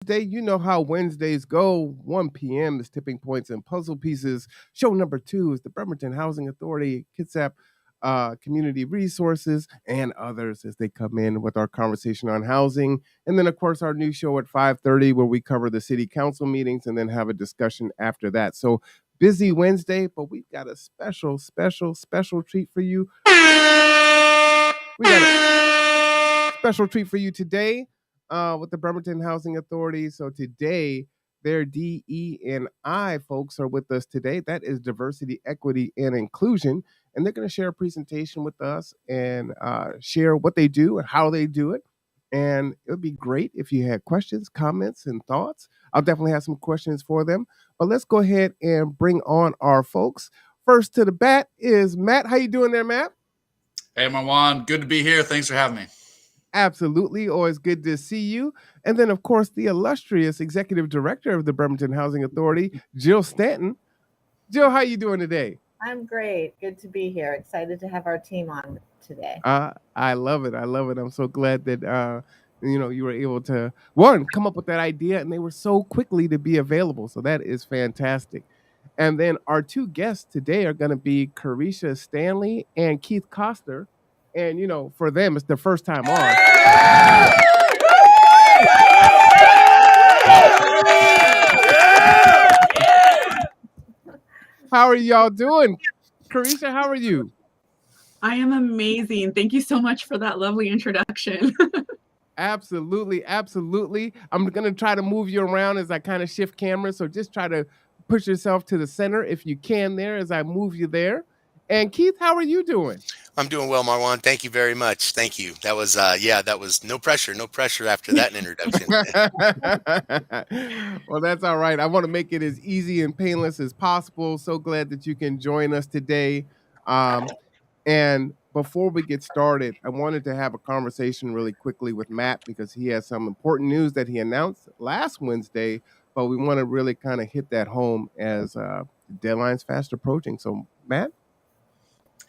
Wednesday. You know how Wednesdays go. 1 p.m. is Tipping Points and Puzzle Pieces. Show number 2 is the Bremerton Housing Authority, Kitsap Community Resources, and others as they come in with our conversation on housing. And then, of course, our new show at 5:30 where we cover the city council meetings and then have a discussion after that. So busy Wednesday, but we've got a special treat for you. We got a special treat for you today with the Bremerton Housing Authority. So today, their DE&I folks are with us today. That is diversity, equity, and inclusion. And they're going to share a presentation with us and share what they do and how they do it. And it would be great if you had questions, comments, and thoughts. I'll definitely have some questions for them. But let's go ahead and bring on our folks. First to the bat is Matt. How you doing there, Matt? Hey, Marwan. Good to be here. Thanks for having me. Absolutely. Always good to see you. And then, of course, the illustrious executive director of the Bremerton Housing Authority, Jill Stanton. Jill, how you doing today? I'm great. Good to be here. Excited to have our team on today. I love it. I love it. I'm so glad that you were able to come up with that idea, and they were so quickly to be available. So that is fantastic. And then our two guests today are going to be Carisha Stanley and Keith Coster. And for them, it's their first time on. How are y'all doing? Carisha, how are you? I am amazing. Thank you so much for that lovely introduction. Absolutely. I'm going to try to move you around as I kind of shift cameras. So just try to push yourself to the center if you can there as I move you there. And Keith, how are you doing? I'm doing well, Marwan. Thank you very much. Thank you. That was that was no pressure after that introduction. Well, that's all right. I want to make it as easy and painless as possible. So glad that you can join us today. And before we get started, I wanted to have a conversation really quickly with Matt because he has some important news that he announced last Wednesday, but we want to really kind of hit that home as the deadline's fast approaching. So, Matt?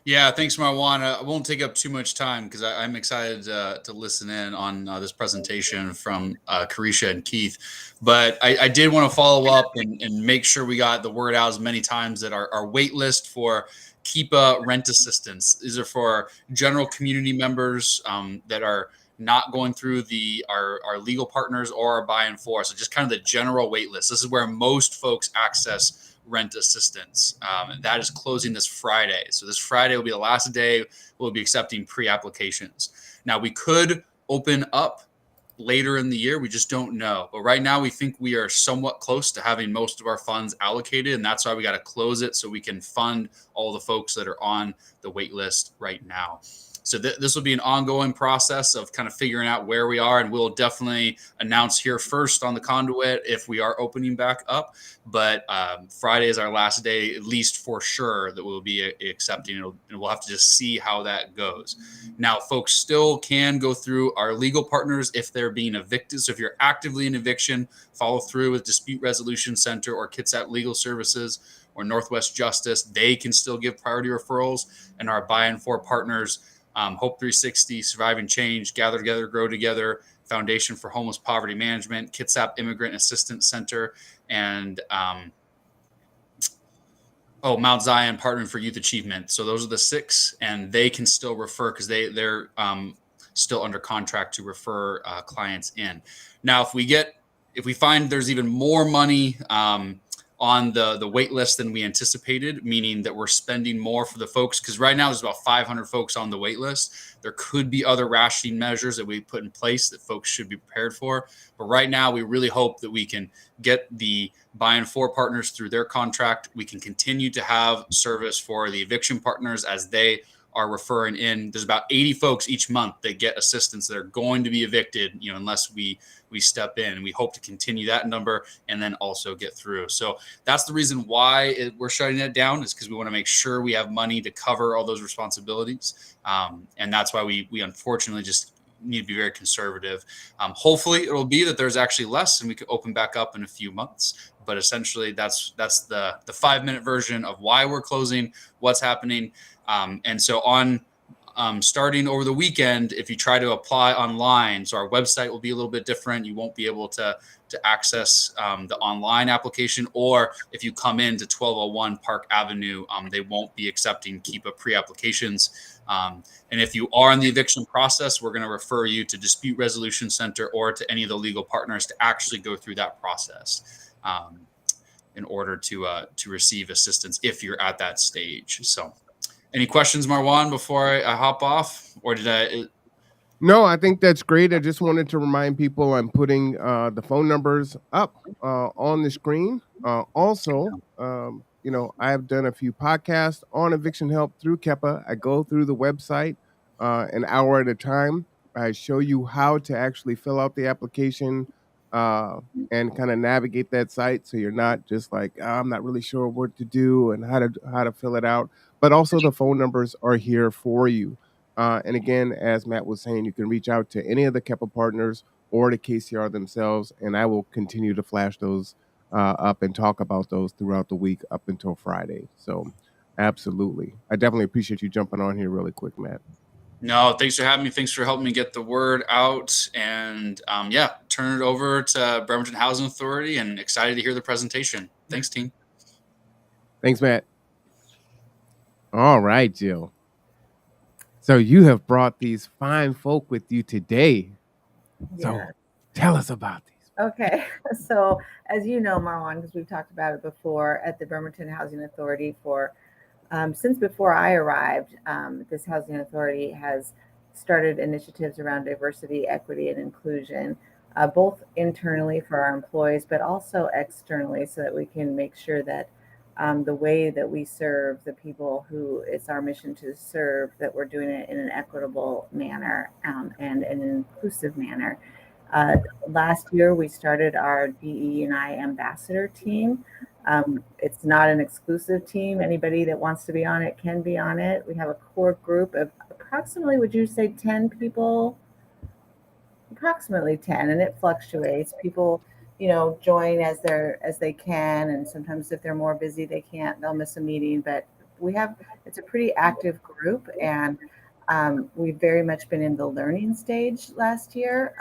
Yeah, thanks, Marwan. I won't take up too much time because I'm excited to listen in on this presentation from Carisha and Keith. But I did want to follow up and make sure we got the word out as many times that our wait list for KEPA rent assistance. These are for general community members that are not going through our legal partners or our buy-in for. So just kind of the general wait list. This is where most folks access rent assistance. And that is closing this Friday. So this Friday will be the last day we'll be accepting pre-applications. Now we could open up later in the year. We just don't know. But right now we think we are somewhat close to having most of our funds allocated. And that's why we got to close it so we can fund all the folks that are on the wait list right now. So this will be an ongoing process of kind of figuring out where we are, and we'll definitely announce here first on the conduit if we are opening back up. But Friday is our last day, at least for sure, that we'll be accepting it, and we'll have to just see how that goes. Now, folks still can go through our legal partners if they're being evicted. So if you're actively in eviction, follow through with Dispute Resolution Center or Kitsap Legal Services or Northwest Justice. They can still give priority referrals, and our buy-in for partners, Hope 360, Survive and Change, Gather Together, Grow Together, Foundation for Homeless Poverty Management, Kitsap Immigrant Assistance Center, and Mount Zion Partnering for Youth Achievement. So those are the 6, and they can still refer because they're still under contract to refer clients in. Now, if we find there's even more money on the wait list than we anticipated, meaning that we're spending more for the folks, because right now there's about 500 folks on the wait list. There could be other rationing measures that we put in place that folks should be prepared for. But right now, we really hope that we can get the buy-in for partners through their contract. We can continue to have service for the eviction partners as they are referring in. There's about 80 folks each month that get assistance that are going to be evicted, unless we step in, and we hope to continue that number and then also get through. So that's the reason why we're shutting it down, is because we want to make sure we have money to cover all those responsibilities. And that's why we unfortunately just need to be very conservative. Hopefully it'll be that there's actually less and we can open back up in a few months. But essentially that's the 5-minute version of why we're closing, what's happening. And so starting over the weekend, if you try to apply online, so our website will be a little bit different. You won't be able to to access the online application, or if you come into 1201 Park Avenue, they won't be accepting KEPA pre-applications. And if you are in the eviction process, we're going to refer you to Dispute Resolution Center or to any of the legal partners to actually go through that process in order to receive assistance if you're at that stage. So any questions, Marwan, before I hop off? Or did I... No, I think that's great. I just wanted to remind people I'm putting the phone numbers up on the screen. Also, I have done a few podcasts on eviction help through KEPA. I go through the website an hour at a time. I show you how to actually fill out the application and kind of navigate that site, so you're not just like, "Oh, I'm not really sure what to do and how to fill it out." But also, the phone numbers are here for you. And again, as Matt was saying, you can reach out to any of the KEPA partners or the KCR themselves, and I will continue to flash those up and talk about those throughout the week up until Friday. So, absolutely. I definitely appreciate you jumping on here really quick, Matt. No, thanks for having me. Thanks for helping me get the word out. And turn it over to Bremerton Housing Authority, and excited to hear the presentation. Thanks, team. Thanks, Matt. All right, Jill. So you have brought these fine folk with you today. So Yeah. tell us about these. Okay, so as you know, Marwan, because we've talked about it before, at the Bremerton Housing Authority for since before I arrived, this housing authority has started initiatives around diversity, equity, and inclusion, both internally for our employees, but also externally, so that we can make sure that the way that we serve the people who it's our mission to serve, that we're doing it in an equitable manner and an inclusive manner. Last year, we started our DE&I ambassador team. It's not an exclusive team. Anybody that wants to be on it can be on it. We have a core group of approximately, would you say 10 people? Approximately 10, and it fluctuates. People, join as they can, and sometimes if they're more busy, they'll miss a meeting. But it's a pretty active group, and we've very much been in the learning stage last year.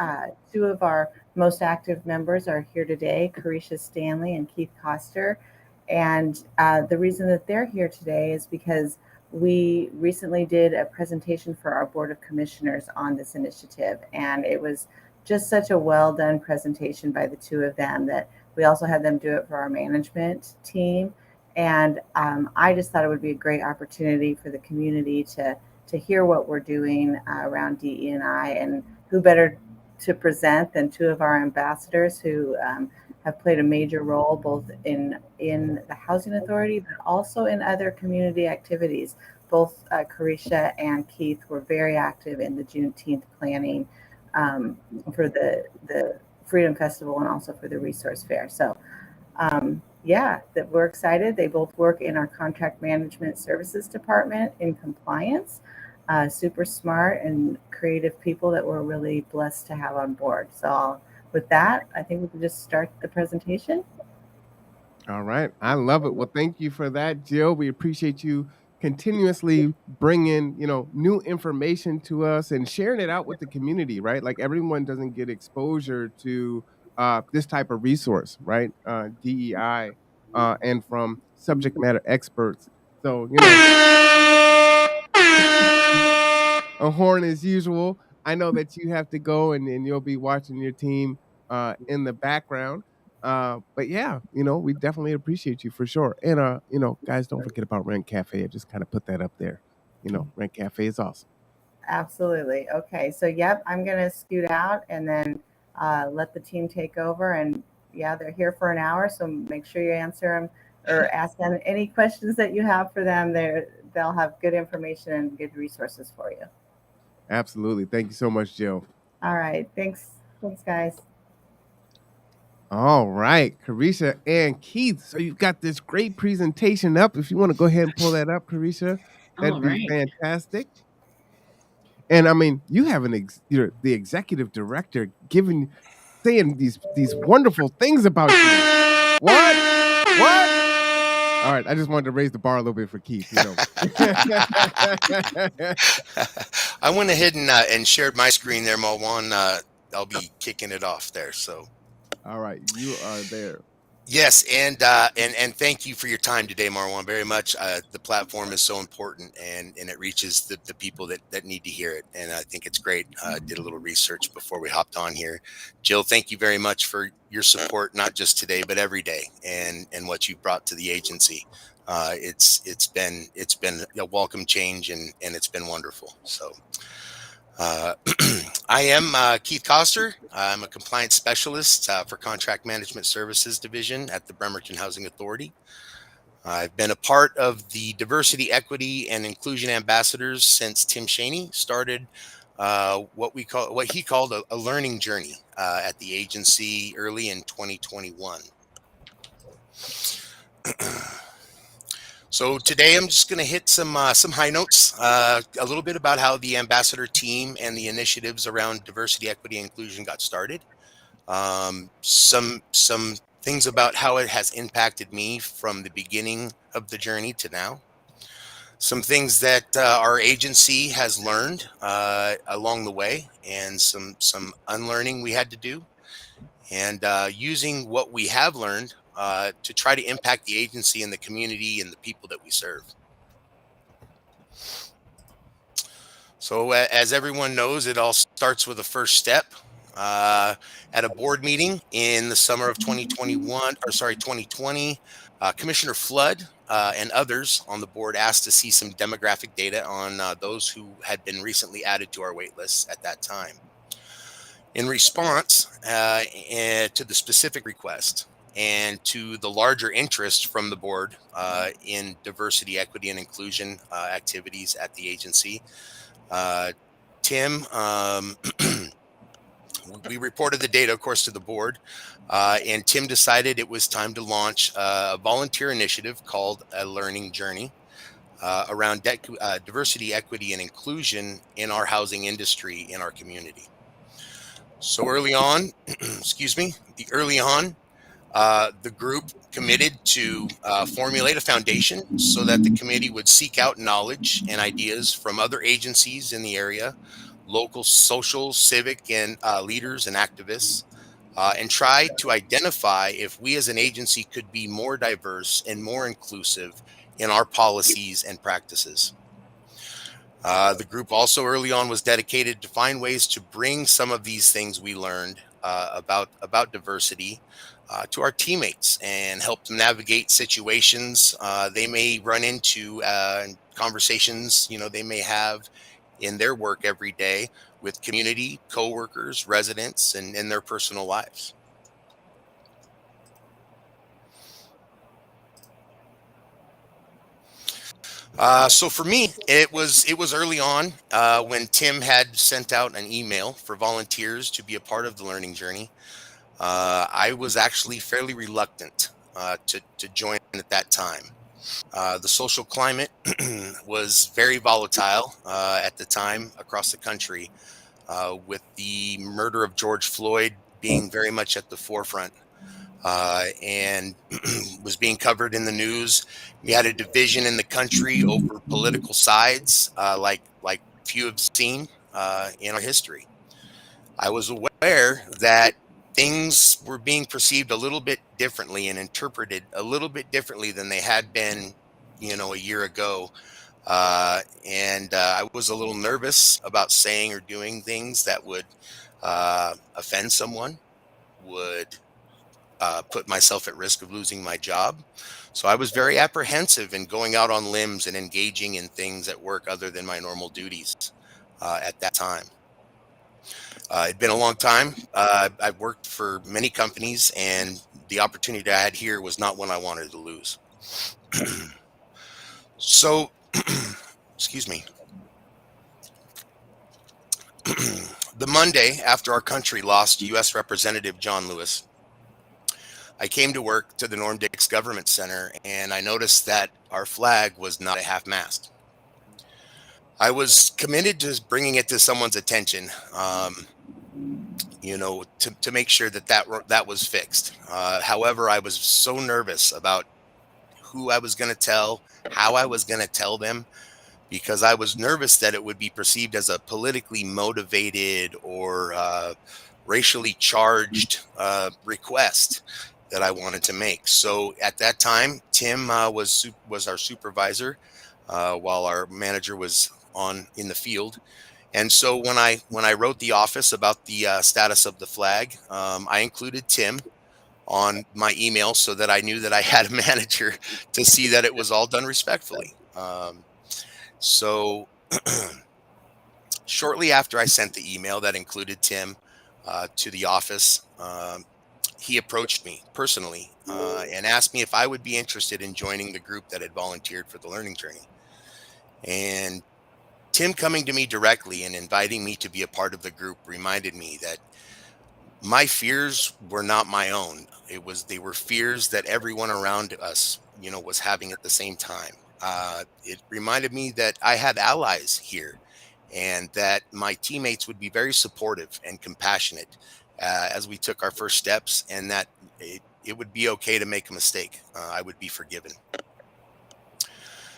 Two of our most active members are here today, Carisha Stanley and Keith Coster. And the reason that they're here today is because we recently did a presentation for our Board of Commissioners on this initiative. And it was just such a well done presentation by the two of them that we also had them do it for our management team. And I just thought it would be a great opportunity for the community to hear what we're doing around DE&I, and who better to present than two of our ambassadors who have played a major role both in the housing authority, but also in other community activities. Both Carisha and Keith were very active in the Juneteenth planning for the Freedom Festival and also for the Resource Fair. So that we're excited. They both work in our contract management services department in compliance. Super smart and creative people that we're really blessed to have on board. So with that, I think we can just start the presentation. All right. I love it. Well, thank you for that, Jill. We appreciate you continuously bringing, new information to us and sharing it out with the community, right? Like, everyone doesn't get exposure to this type of resource, right? DEI and from subject matter experts. So, a horn as usual. I know that you have to go and you'll be watching your team in the background. But yeah, we definitely appreciate you for sure. And guys, don't forget about Rent Cafe. I just kind of put that up there. Rent Cafe is awesome. Absolutely. Okay. So I'm gonna scoot out and then let the team take over. And they're here for an hour, so make sure you answer them or ask them any questions that you have for them. They'll have good information and good resources for you. Absolutely. Thank you so much, Jill. All right. Thanks, guys. All right, Carisha and Keith. So you've got this great presentation up. If you want to go ahead and pull that up, Carisha, that'd be fantastic. And I mean, you have you're the executive director saying these wonderful things about you. What? All right, I just wanted to raise the bar a little bit for Keith. I went ahead and shared my screen there, Marwan. I'll be kicking it off there. So. All right, you are there. Yes, and thank you for your time today, Marwan. Very much. The platform is so important, and it reaches the people that need to hear it. And I think it's great. Did a little research before we hopped on here. Jill, thank you very much for your support, not just today, but every day, and what you've brought to the agency. It's been a welcome change, and it's been wonderful. So. I am Keith Coster. I'm a compliance specialist for Contract Management Services Division at the Bremerton Housing Authority. I've been a part of the Diversity, Equity, and Inclusion Ambassadors since Tim Shaney started what he called a learning journey at the agency early in 2021. So today I'm just going to hit some high notes, a little bit about how the ambassador team and the initiatives around diversity, equity, and inclusion got started. Some things about how it has impacted me from the beginning of the journey to now. Some things that our agency has learned along the way, and some unlearning we had to do, and using what we have learned to try to impact the agency and the community and the people that we serve. So as everyone knows, it all starts with a first step. At a board meeting in the summer of 2020, Commissioner Flood and others on the board asked to see some demographic data on those who had been recently added to our wait lists at that time. In response to the specific request and to the larger interest from the board in diversity, equity, and inclusion activities at the agency, Tim, we reported the data, of course, to the board, and Tim decided it was time to launch a volunteer initiative called A Learning Journey around diversity, equity, and inclusion in our housing industry in our community. So early on, the group committed to formulate a foundation so that the committee would seek out knowledge and ideas from other agencies in the area, local social, civic, and leaders and activists, and try to identify if we as an agency could be more diverse and more inclusive in our policies and practices. The group also early on was dedicated to find ways to bring some of these things we learned about diversity to our teammates and help them navigate situations they may run into, conversations they may have in their work every day with community, coworkers, residents, and in their personal lives. So for me, it was early on when Tim had sent out an email for volunteers to be a part of the learning journey. I was actually fairly reluctant to join at that time. The social climate was very volatile at the time across the country, with the murder of George Floyd being very much at the forefront. And was being covered in the news. We had a division in the country over political sides, like few have seen in our history. I was aware that things were being perceived a little bit differently and interpreted a little bit differently than they had been, a year ago. And I was a little nervous about saying or doing things that would offend someone, would put myself at risk of losing my job. So I was very apprehensive in going out on limbs and engaging in things at work other than my normal duties at that time. It'd been a long time. I've worked for many companies, and the opportunity I had here was not one I wanted to lose. So, excuse me. The Monday after our country lost U.S. Representative John Lewis, I came to work to the Norm Dix Government Center, and I noticed that our flag was not a half-mast. I was committed to bringing it to someone's attention, to make sure that was fixed. However, I was so nervous about who I was going to tell, how I was going to tell them, because I was nervous that it would be perceived as a politically motivated or racially charged request that I wanted to make. So at that time, Tim was our supervisor while our manager was in the field. And so when I wrote the office about the status of the flag, I included Tim on my email so that I knew that I had a manager to see that it was all done respectfully. So shortly after I sent the email that included Tim to the office, he approached me personally and asked me if I would be interested in joining the group that had volunteered for the learning journey. And Tim coming to me directly and inviting me to be a part of the group reminded me that my fears were not my own. They were fears that everyone around us, was having at the same time. It reminded me that I had allies here and that my teammates would be very supportive and compassionate as we took our first steps, and that it would be okay to make a mistake. I would be forgiven.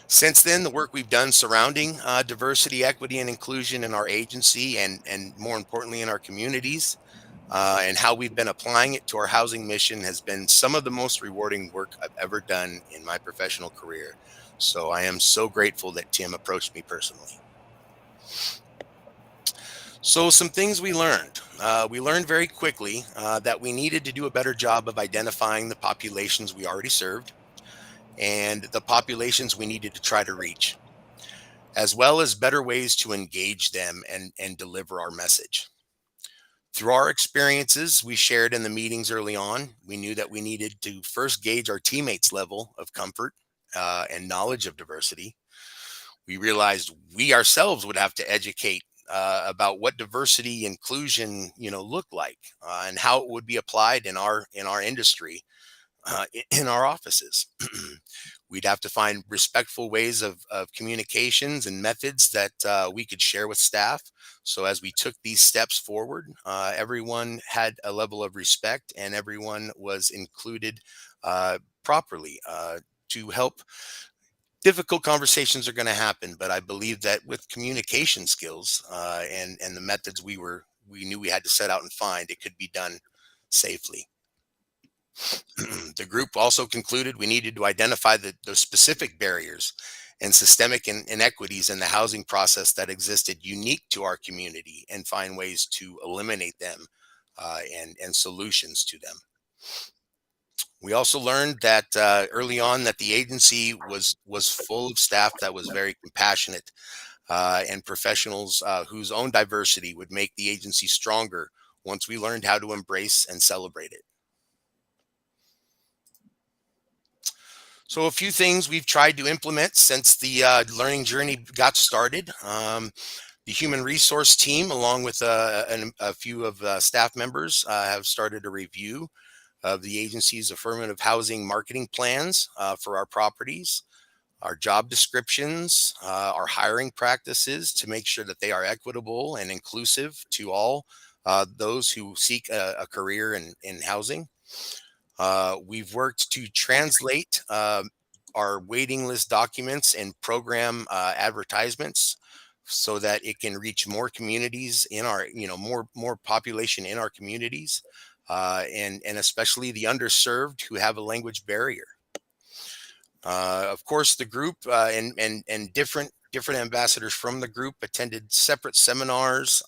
Since then, the work we've done surrounding diversity, equity, and inclusion in our agency and more importantly in our communities, and how we've been applying it to our housing mission has been some of the most rewarding work I've ever done in my professional career. So I am so grateful that Tim approached me personally. So some things we learned. We learned very quickly that we needed to do a better job of identifying the populations we already served and the populations we needed to try to reach, as well as better ways to engage them and deliver our message. Through our experiences we shared in the meetings early on, we knew that we needed to first gauge our teammates' level of comfort and knowledge of diversity. We realized we ourselves would have to educate about what diversity inclusion looked like and how it would be applied in our industry, in our offices. We'd have to find respectful ways of communications and methods that we could share with staff. So as we took these steps forward, everyone had a level of respect and everyone was included properly to help. Difficult conversations are going to happen, but I believe that with communication skills and the methods we knew we had to set out and find, it could be done safely. The group also concluded we needed to identify the specific barriers and systemic inequities in the housing process that existed unique to our community and find ways to eliminate them and solutions to them. We also learned that early on that the agency was full of staff that was very compassionate and professionals whose own diversity would make the agency stronger once we learned how to embrace and celebrate it. So a few things we've tried to implement since the learning journey got started. The human resource team, along with a few of staff members, have started a review of the agency's affirmative housing marketing plans for our properties, our job descriptions, our hiring practices to make sure that they are equitable and inclusive to all those who seek a career in housing. We've worked to translate our waiting list documents and program advertisements so that it can reach more communities in our, more population in our communities, and especially the underserved who have a language barrier. Of course, the group and different ambassadors from the group attended separate seminars,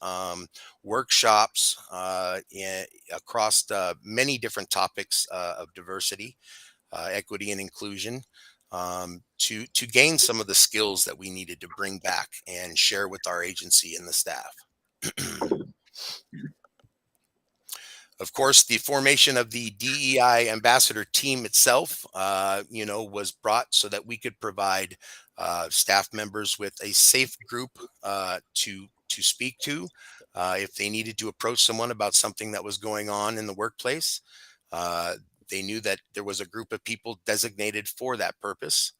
workshops across many different topics of diversity, equity, and inclusion to gain some of the skills that we needed to bring back and share with our agency and the staff. Of course, the formation of the DEI ambassador team itself, was brought so that we could provide staff members with a safe group to speak to if they needed to approach someone about something that was going on in the workplace. They knew that there was a group of people designated for that purpose.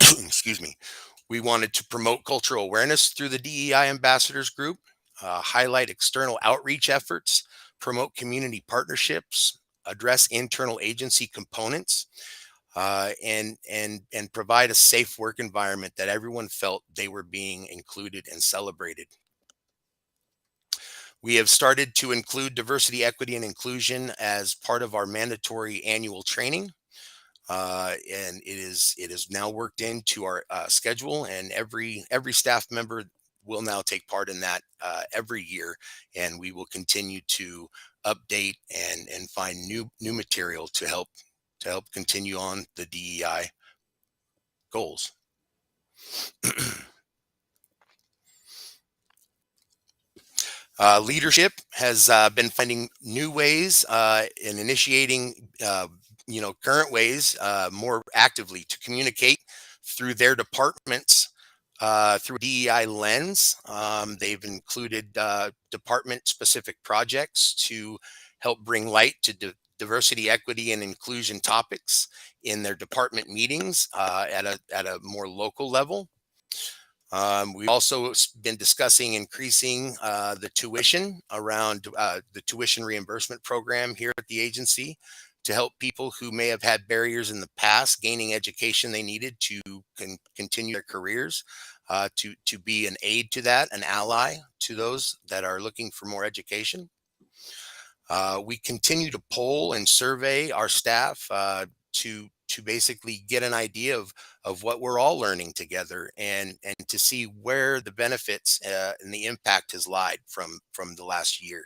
Excuse me. We wanted to promote cultural awareness through the DEI ambassadors group. Highlight external outreach efforts, promote community partnerships, address internal agency components, and provide a safe work environment that everyone felt they were being included and celebrated. We have started to include diversity, equity, and inclusion as part of our mandatory annual training. And it is now worked into our schedule, and every staff member will now take part in that every year, and we will continue to update and find new material to help continue on the DEI goals. Leadership has been finding new ways and initiating, current ways more actively to communicate through their departments through a DEI lens. They've included department-specific projects to help bring light to diversity, equity, and inclusion topics in their department meetings at a more local level. We've also been discussing increasing the tuition around the tuition reimbursement program here at the agency to help people who may have had barriers in the past gaining education they needed to continue their careers, to be an aid to that, an ally to those that are looking for more education. We continue to poll and survey our staff to basically get an idea of what we're all learning together, and to see where the benefits and the impact has lied from the last year.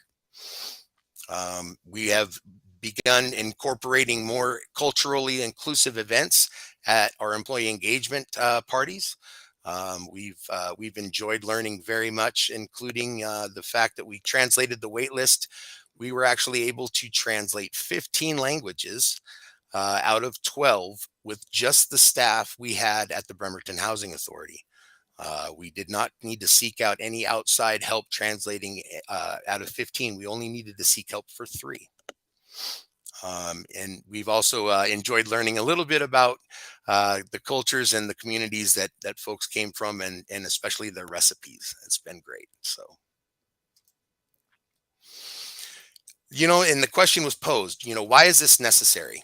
We have begun incorporating more culturally inclusive events at our employee engagement parties. We've enjoyed learning very much, including the fact that we translated the wait list. We were actually able to translate 15 languages out of 12 with just the staff we had at the Bremerton Housing Authority. We did not need to seek out any outside help translating out of 15. We only needed to seek help for 3. And we've also enjoyed learning a little bit about the cultures and the communities that folks came from, and especially their recipes. It's been great. So, and the question was posed, why is this necessary?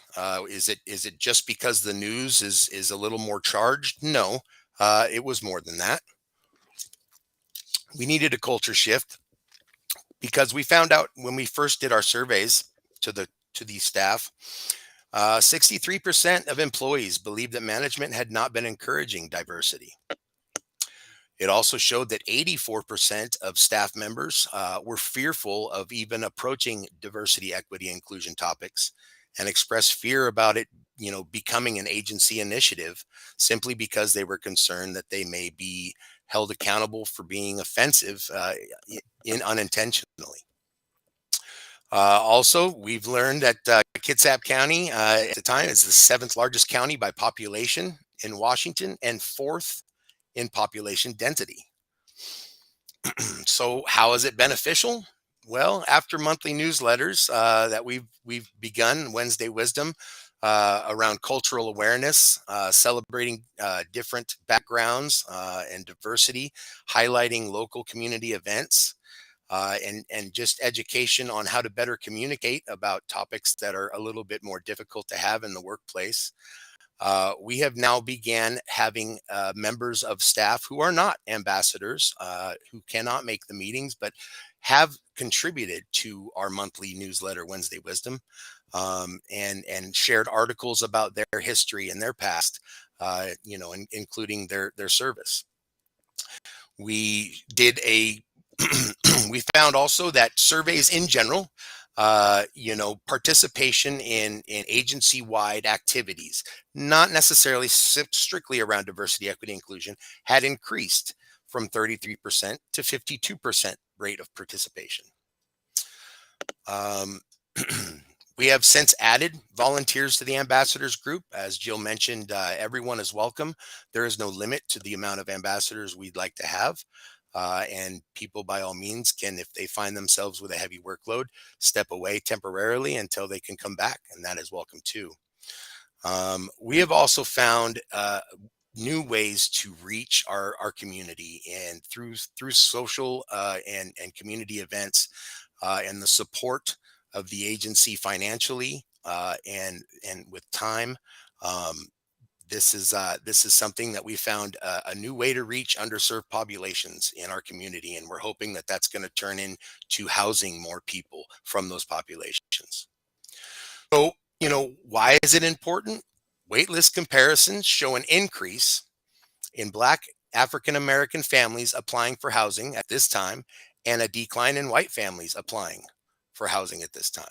Is it just because the news is a little more charged? No, it was more than that. We needed a culture shift because we found out when we first did our surveys to these staff, 63% of employees believed that management had not been encouraging diversity. It also showed that 84% of staff members were fearful of even approaching diversity, equity, inclusion topics, and expressed fear about it, becoming an agency initiative, simply because they were concerned that they may be held accountable for being offensive unintentionally. Also, we've learned that Kitsap County at the time is the 7th largest county by population in Washington and 4th in population density. So how is it beneficial? Well, after monthly newsletters that we've begun, Wednesday Wisdom, around cultural awareness, celebrating different backgrounds and diversity, highlighting local community events, and just education on how to better communicate about topics that are a little bit more difficult to have in the workplace. We have now began having members of staff who are not ambassadors, who cannot make the meetings, but have contributed to our monthly newsletter, Wednesday Wisdom, and shared articles about their history and their past, including their service. We did we found also that surveys in general, participation in agency-wide activities, not necessarily strictly around diversity, equity, inclusion, had increased from 33% to 52% rate of participation. We have since added volunteers to the ambassadors group. As Jill mentioned, everyone is welcome. There is no limit to the amount of ambassadors we'd like to have. And people, by all means, can, if they find themselves with a heavy workload, step away temporarily until they can come back, and that is welcome too. We have also found new ways to reach our community, and through social and community events, and the support of the agency financially and with time. This is something that we found a new way to reach underserved populations in our community, and we're hoping that that's going to turn into housing more people from those populations. So, why is it important? Waitlist comparisons show an increase in Black African American families applying for housing at this time, and a decline in white families applying for housing at this time.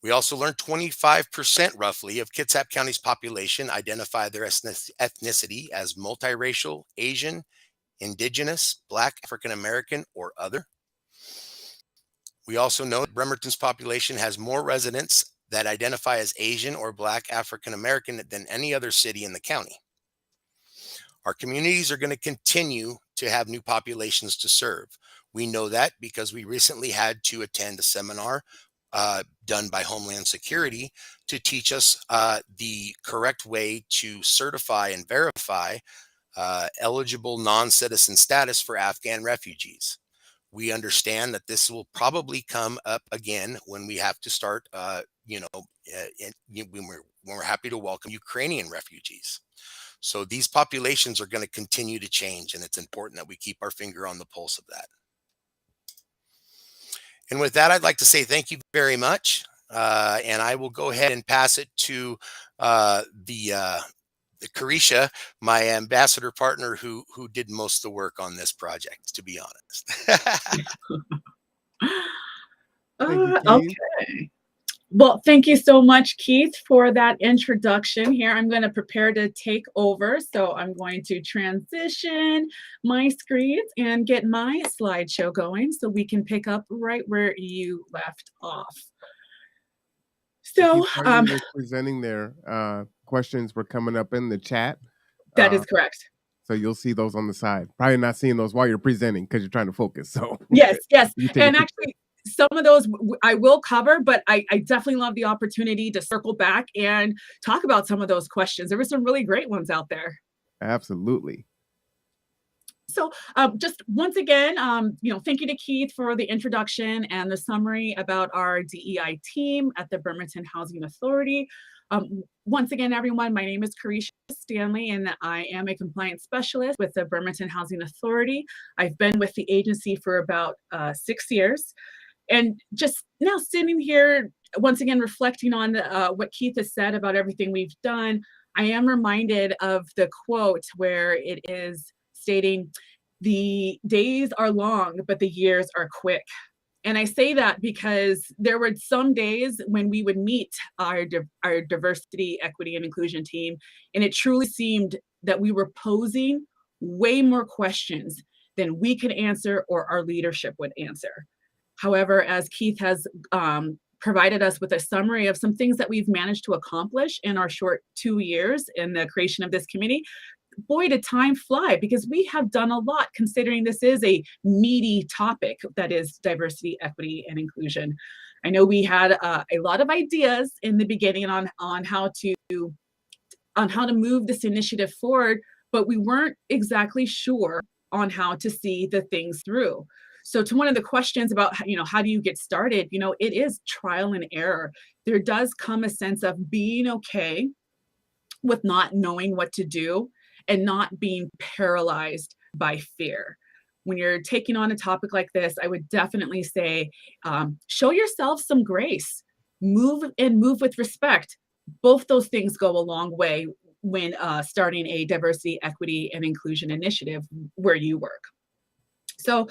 We also learned 25% roughly of Kitsap County's population identify their ethnicity as multiracial, Asian, Indigenous, Black, African American, or other. We also know that Bremerton's population has more residents that identify as Asian or Black African American than any other city in the county. Our communities are going to continue to have new populations to serve. We know that because we recently had to attend a seminar done by Homeland Security to teach us the correct way to certify and verify eligible non-citizen status for Afghan refugees. We understand that this will probably come up again when we have to start, when we're happy to welcome Ukrainian refugees. So these populations are going to continue to change, and it's important that we keep our finger on the pulse of that. And with that, I'd like to say thank you very much. And I will go ahead and pass it to the Carisha, my ambassador partner, who did most of the work on this project, to be honest. Okay. Well, thank you so much, Keith, for that introduction here. I'm going to prepare to take over. So I'm going to transition my screens and get my slideshow going so we can pick up right where you left off. So you were presenting there, questions were coming up in the chat. That is correct. So you'll see those on the side. Probably not seeing those while you're presenting because you're trying to focus. So yes. And actually, some of those I will cover, but I definitely love the opportunity to circle back and talk about some of those questions. There were some really great ones out there. Absolutely. So just once again, thank you to Keith for the introduction and the summary about our DEI team at the Bremerton Housing Authority. Once again, everyone, my name is Carisha Stanley, and I am a compliance specialist with the Bremerton Housing Authority. I've been with the agency for about 6 years. And just now sitting here, once again, reflecting on what Keith has said about everything we've done, I am reminded of the quote where it is stating, "The days are long, but the years are quick." And I say that because there were some days when we would meet our diversity, equity, and inclusion team, and it truly seemed that we were posing way more questions than we could answer or our leadership would answer. However, as Keith has provided us with a summary of some things that we've managed to accomplish in our short 2 years in the creation of this committee, boy, did time fly, because we have done a lot considering this is a meaty topic that is diversity, equity, and inclusion. I know we had a lot of ideas in the beginning on how to move this initiative forward, but we weren't exactly sure on how to see the things through. So to one of the questions about, how do you get started? It is trial and error. There does come a sense of being okay with not knowing what to do and not being paralyzed by fear. When you're taking on a topic like this, I would definitely say, show yourself some grace, move with respect. Both those things go a long way when starting a diversity, equity, and inclusion initiative where you work. So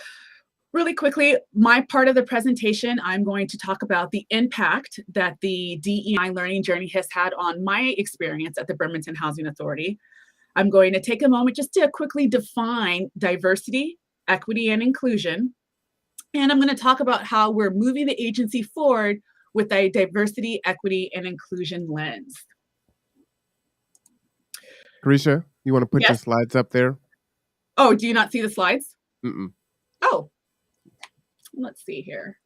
really quickly, my part of the presentation, I'm going to talk about the impact that the DEI learning journey has had on my experience at the Bremerton Housing Authority. I'm going to take a moment just to quickly define diversity, equity, and inclusion. And I'm going to talk about how we're moving the agency forward with a diversity, equity, and inclusion lens. Carisha, you want to put your slides up there? Oh, do you not see the slides? Mm-mm. Oh, let's see here.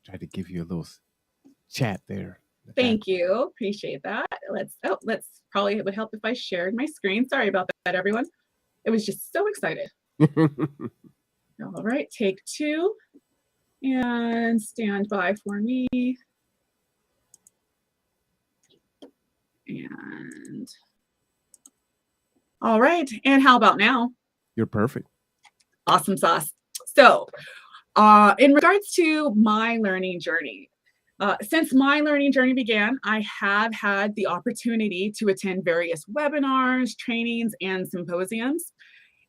Try to give you a little chat there. Thank you. Appreciate that. Let's probably, it would help if I shared my screen. Sorry about that, everyone. I was just so excited. All right, take 2 and stand by for me. And All right. And how about now? You're perfect. Awesome sauce. So, in regards to my learning journey, since my learning journey began, I have had the opportunity to attend various webinars, trainings, and symposiums.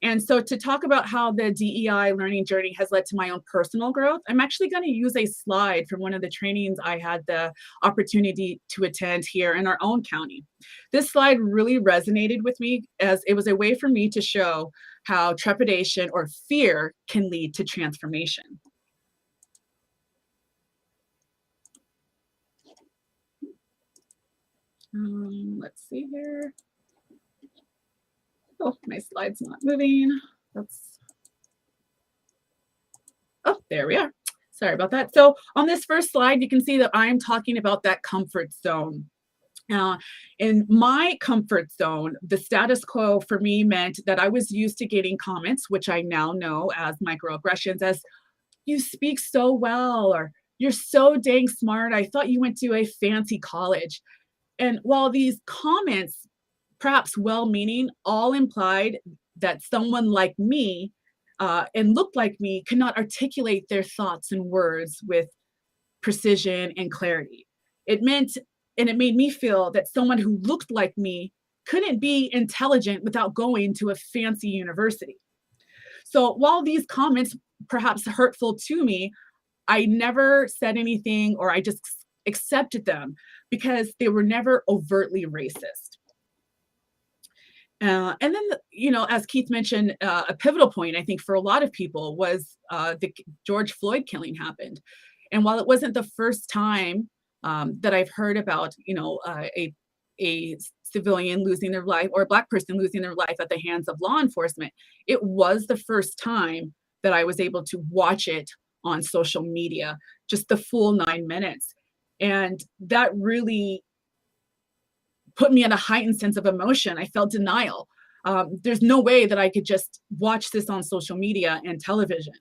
And so to talk about how the DEI learning journey has led to my own personal growth, I'm actually going to use a slide from one of the trainings I had the opportunity to attend here in our own county. This slide really resonated with me as it was a way for me to show how trepidation or fear can lead to transformation. Let's see here. Oh, my slide's not moving. Oh, there we are. Sorry about that. So on this first slide, you can see that I'm talking about that comfort zone. In my comfort zone, the status quo for me meant that I was used to getting comments, which I now know as microaggressions, as "you speak so well," or "you're so dang smart. I thought you went to a fancy college." And while these comments, perhaps well-meaning, all implied that someone like me and looked like me could not articulate their thoughts and words with precision and clarity. It meant, and it made me feel that someone who looked like me couldn't be intelligent without going to a fancy university. So while these comments perhaps hurtful to me, I never said anything, or I just accepted them because they were never overtly racist. And then, as Keith mentioned, a pivotal point, I think, for a lot of people was the George Floyd killing happened. And while it wasn't the first time that I've heard about, a civilian losing their life or a Black person losing their life at the hands of law enforcement, it was the first time that I was able to watch it on social media, just the full 9 minutes. And that really put me in a heightened sense of emotion. I felt denial. There's no way that I could just watch this on social media and television.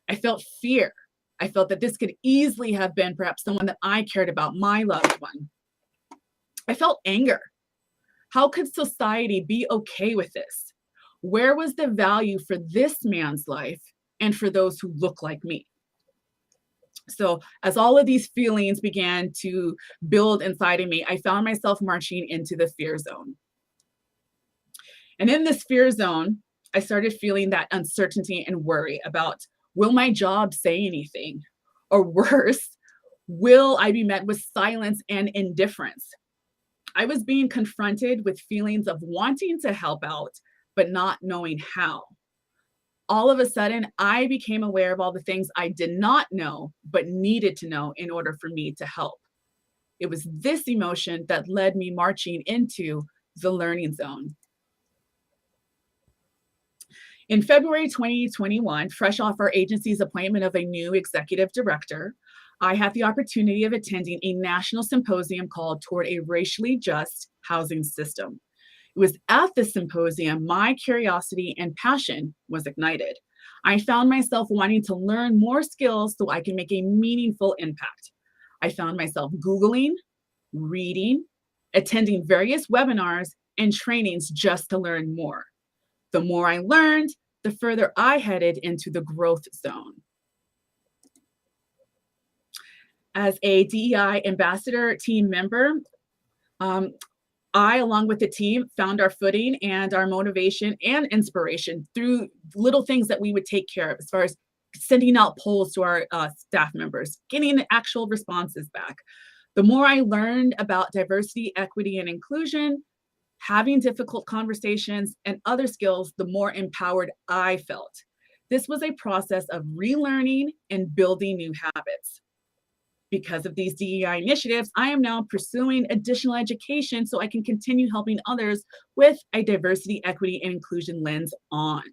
I felt fear. I felt that this could easily have been perhaps someone that I cared about, my loved one. I felt anger. How could society be okay with this? Where was the value for this man's life and for those who look like me? So as all of these feelings began to build inside of me, I found myself marching into the fear zone. And in this fear zone, I started feeling that uncertainty and worry about, will my job say anything? Or worse, will I be met with silence and indifference? I was being confronted with feelings of wanting to help out, but not knowing how. All of a sudden, I became aware of all the things I did not know, but needed to know in order for me to help. It was this emotion that led me marching into the learning zone. In February 2021, fresh off our agency's appointment of a new executive director, I had the opportunity of attending a national symposium called Toward a Racially Just Housing System. It was at this symposium my curiosity and passion was ignited. I found myself wanting to learn more skills so I can make a meaningful impact. I found myself Googling, reading, attending various webinars and trainings just to learn more. The more I learned, the further I headed into the growth zone. As a DEI ambassador team member, I, along with the team, found our footing and our motivation and inspiration through little things that we would take care of, as far as sending out polls to our staff members, getting actual responses back. The more I learned about diversity, equity, and inclusion, having difficult conversations, and other skills, the more empowered I felt. This was a process of relearning and building new habits. Because of these DEI initiatives, I am now pursuing additional education so I can continue helping others with a diversity, equity, and inclusion lens on.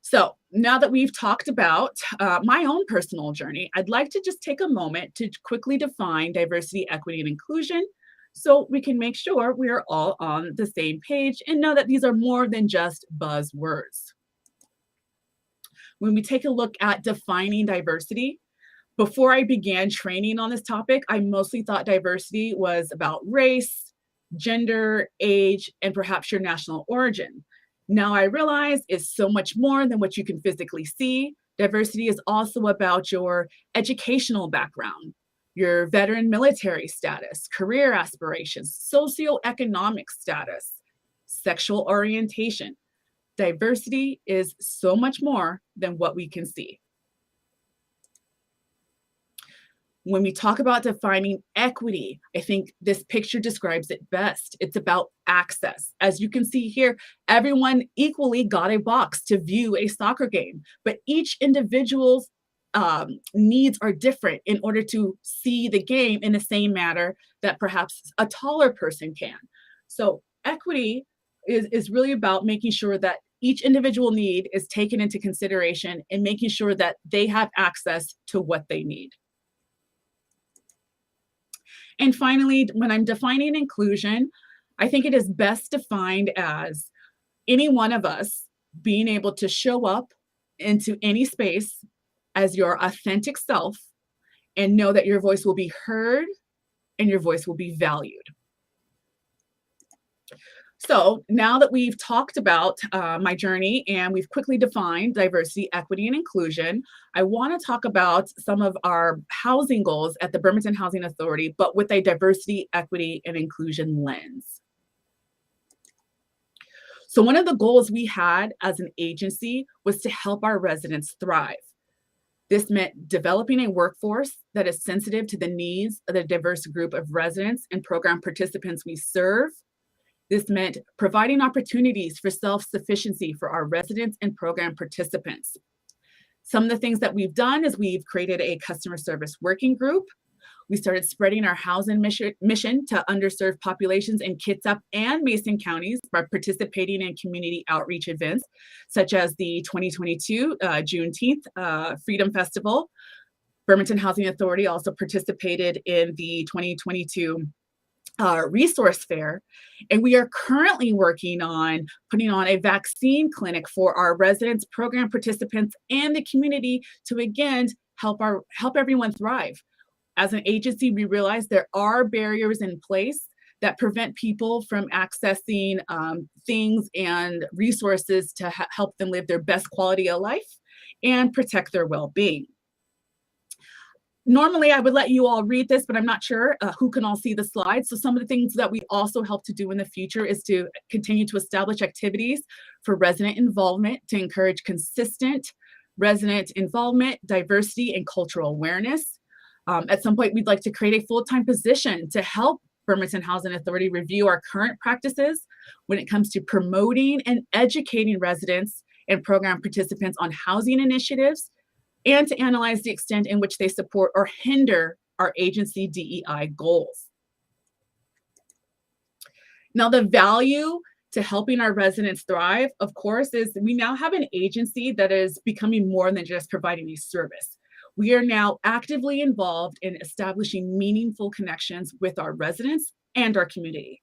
So now that we've talked about my own personal journey, I'd like to just take a moment to quickly define diversity, equity, and inclusion so we can make sure we're all on the same page and know that these are more than just buzzwords. When we take a look at defining diversity, before I began training on this topic, I mostly thought diversity was about race, gender, age, and perhaps your national origin. Now I realize it's so much more than what you can physically see. Diversity is also about your educational background, your veteran military status, career aspirations, socioeconomic status, sexual orientation. Diversity is so much more than what we can see. When we talk about defining equity, I think this picture describes it best. It's about access. As you can see here, everyone equally got a box to view a soccer game, but each individual's needs are different in order to see the game in the same manner that perhaps a taller person can. So equity is really about making sure that each individual need is taken into consideration and making sure that they have access to what they need. And finally, when I'm defining inclusion, I think it is best defined as any one of us being able to show up into any space as your authentic self and know that your voice will be heard and your voice will be valued. So now that we've talked about my journey and we've quickly defined diversity, equity, and inclusion, I want to talk about some of our housing goals at the Bremerton Housing Authority, but with a diversity, equity, and inclusion lens. So one of the goals we had as an agency was to help our residents thrive. This meant developing a workforce that is sensitive to the needs of the diverse group of residents and program participants we serve. This meant providing opportunities for self-sufficiency for our residents and program participants. Some of the things that we've done is we've created a customer service working group. We started spreading our housing mission to underserved populations in Kitsap and Mason counties by participating in community outreach events, such as the 2022 Juneteenth Freedom Festival. Bremerton Housing Authority also participated in the 2022 resource fair, and we are currently working on putting on a vaccine clinic for our residents, program participants, and the community to again help everyone thrive. As an agency, we realize there are barriers in place that prevent people from accessing things and resources to help them live their best quality of life and protect their well-being. Normally, I would let you all read this, but I'm not sure who can all see the slides. So some of the things that we also hope to do in the future is to continue to establish activities for resident involvement to encourage consistent resident involvement, diversity, and cultural awareness. At some point, we'd like to create a full-time position to help Bremerton Housing Authority review our current practices when it comes to promoting and educating residents and program participants on housing initiatives, and to analyze the extent in which they support or hinder our agency DEI goals. Now, the value to helping our residents thrive, of course, is we now have an agency that is becoming more than just providing a service. We are now actively involved in establishing meaningful connections with our residents and our community.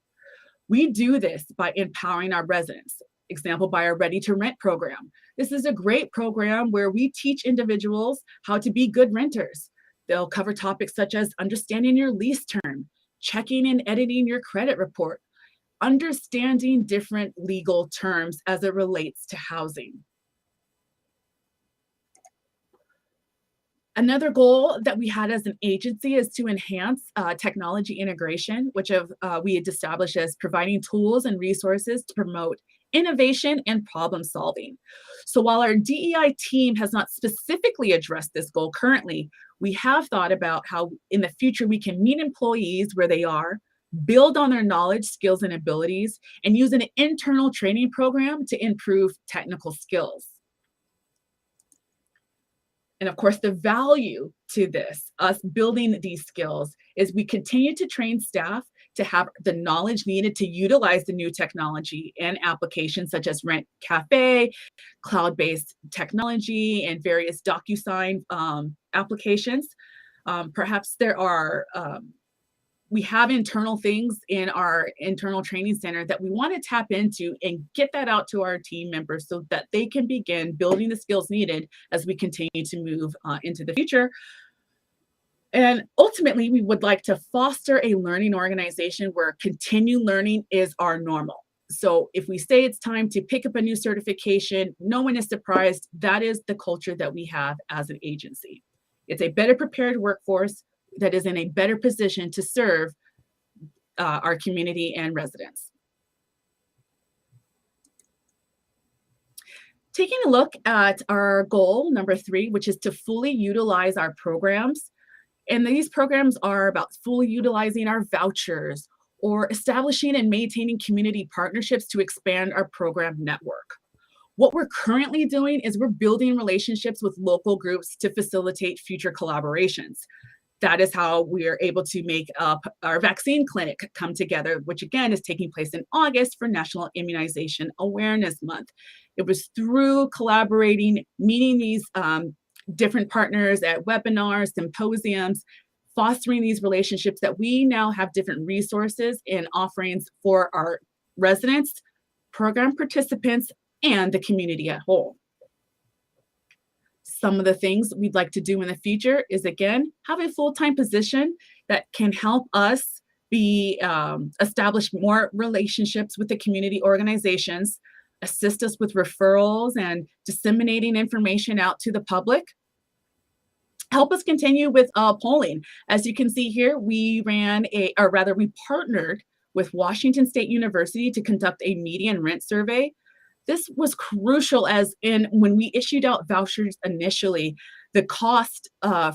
We do this by empowering our residents. Example, by our Ready to Rent program. This is a great program where we teach individuals how to be good renters. They'll cover topics such as understanding your lease term, checking and editing your credit report, understanding different legal terms as it relates to housing. Another goal that we had as an agency is to enhance technology integration, which we had established as providing tools and resources to promote innovation and problem solving. So while our DEI team has not specifically addressed this goal currently, we have thought about how in the future we can meet employees where they are, build on their knowledge, skills, and abilities, and use an internal training program to improve technical skills. And of course, the value to this, us building these skills, is we continue to train staff to have the knowledge needed to utilize the new technology and applications such as Rent Cafe, cloud-based technology, and various DocuSign applications. Perhaps there are, we have internal things in our internal training center that we want to tap into and get that out to our team members so that they can begin building the skills needed as we continue to move into the future. And ultimately, we would like to foster a learning organization where continued learning is our normal. So if we say it's time to pick up a new certification, no one is surprised. That is the culture that we have as an agency. It's a better prepared workforce that is in a better position to serve our community and residents. Taking a look at our goal, number 3, which is to fully utilize our programs. And these programs are about fully utilizing our vouchers or establishing and maintaining community partnerships to expand our program network. What we're currently doing is we're building relationships with local groups to facilitate future collaborations. That is how we are able to make our vaccine clinic come together, which again is taking place in August for National Immunization Awareness Month. It was through collaborating, meeting these different partners at webinars, symposiums, fostering these relationships that we now have different resources and offerings for our residents, program participants, and the community at whole. Some of the things we'd like to do in the future is, again, have a full-time position that can help us establish more relationships with the community organizations, assist us with referrals and disseminating information out to the public. Help us continue with polling. As you can see here, we partnered with Washington State University to conduct a median rent survey. This was crucial as in when we issued out vouchers initially, the cost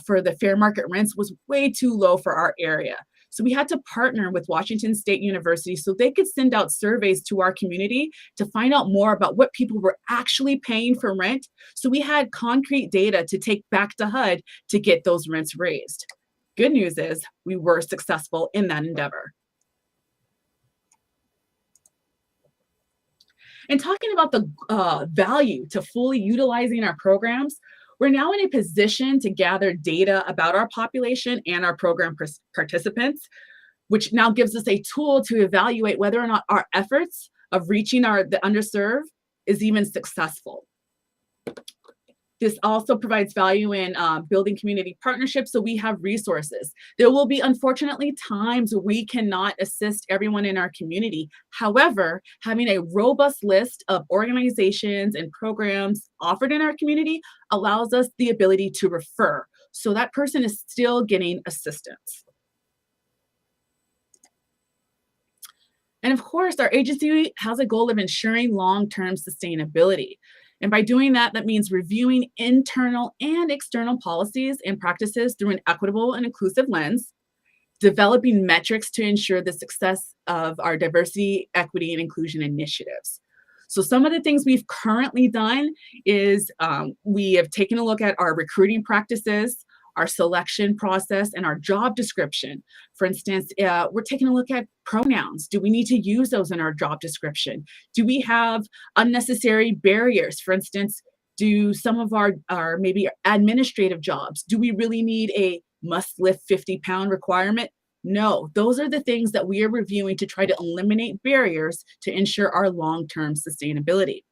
for the fair market rents was way too low for our area. So we had to partner with Washington State University so they could send out surveys to our community to find out more about what people were actually paying for rent. So we had concrete data to take back to HUD to get those rents raised. Good news is we were successful in that endeavor. And talking about the value to fully utilizing our programs, we're now in a position to gather data about our population and our program participants, which now gives us a tool to evaluate whether or not our efforts of reaching the underserved is even successful. This also provides value in building community partnerships so we have resources. There will be, unfortunately, times where we cannot assist everyone in our community. However, having a robust list of organizations and programs offered in our community allows us the ability to refer. So that person is still getting assistance. And of course, our agency has a goal of ensuring long-term sustainability. And by doing that, that means reviewing internal and external policies and practices through an equitable and inclusive lens, developing metrics to ensure the success of our diversity, equity, and inclusion initiatives. So some of the things we've currently done is we have taken a look at our recruiting practices, our selection process, and our job description. For instance, we're taking a look at pronouns. Do we need to use those in our job description? Do we have unnecessary barriers? For instance, do some of our maybe administrative jobs, do we really need a must lift 50-pound requirement? No, those are the things that we are reviewing to try to eliminate barriers to ensure our long-term sustainability.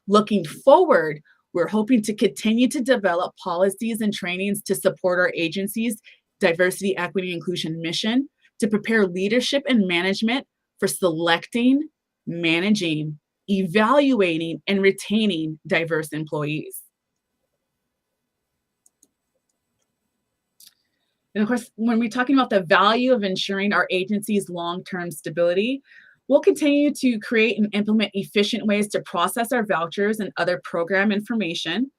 Looking forward, we're hoping to continue to develop policies and trainings to support our agency's diversity, equity, inclusion mission, to prepare leadership and management for selecting, managing, evaluating, and retaining diverse employees. And of course, when we're talking about the value of ensuring our agency's long-term stability, we'll continue to create and implement efficient ways to process our vouchers and other program information.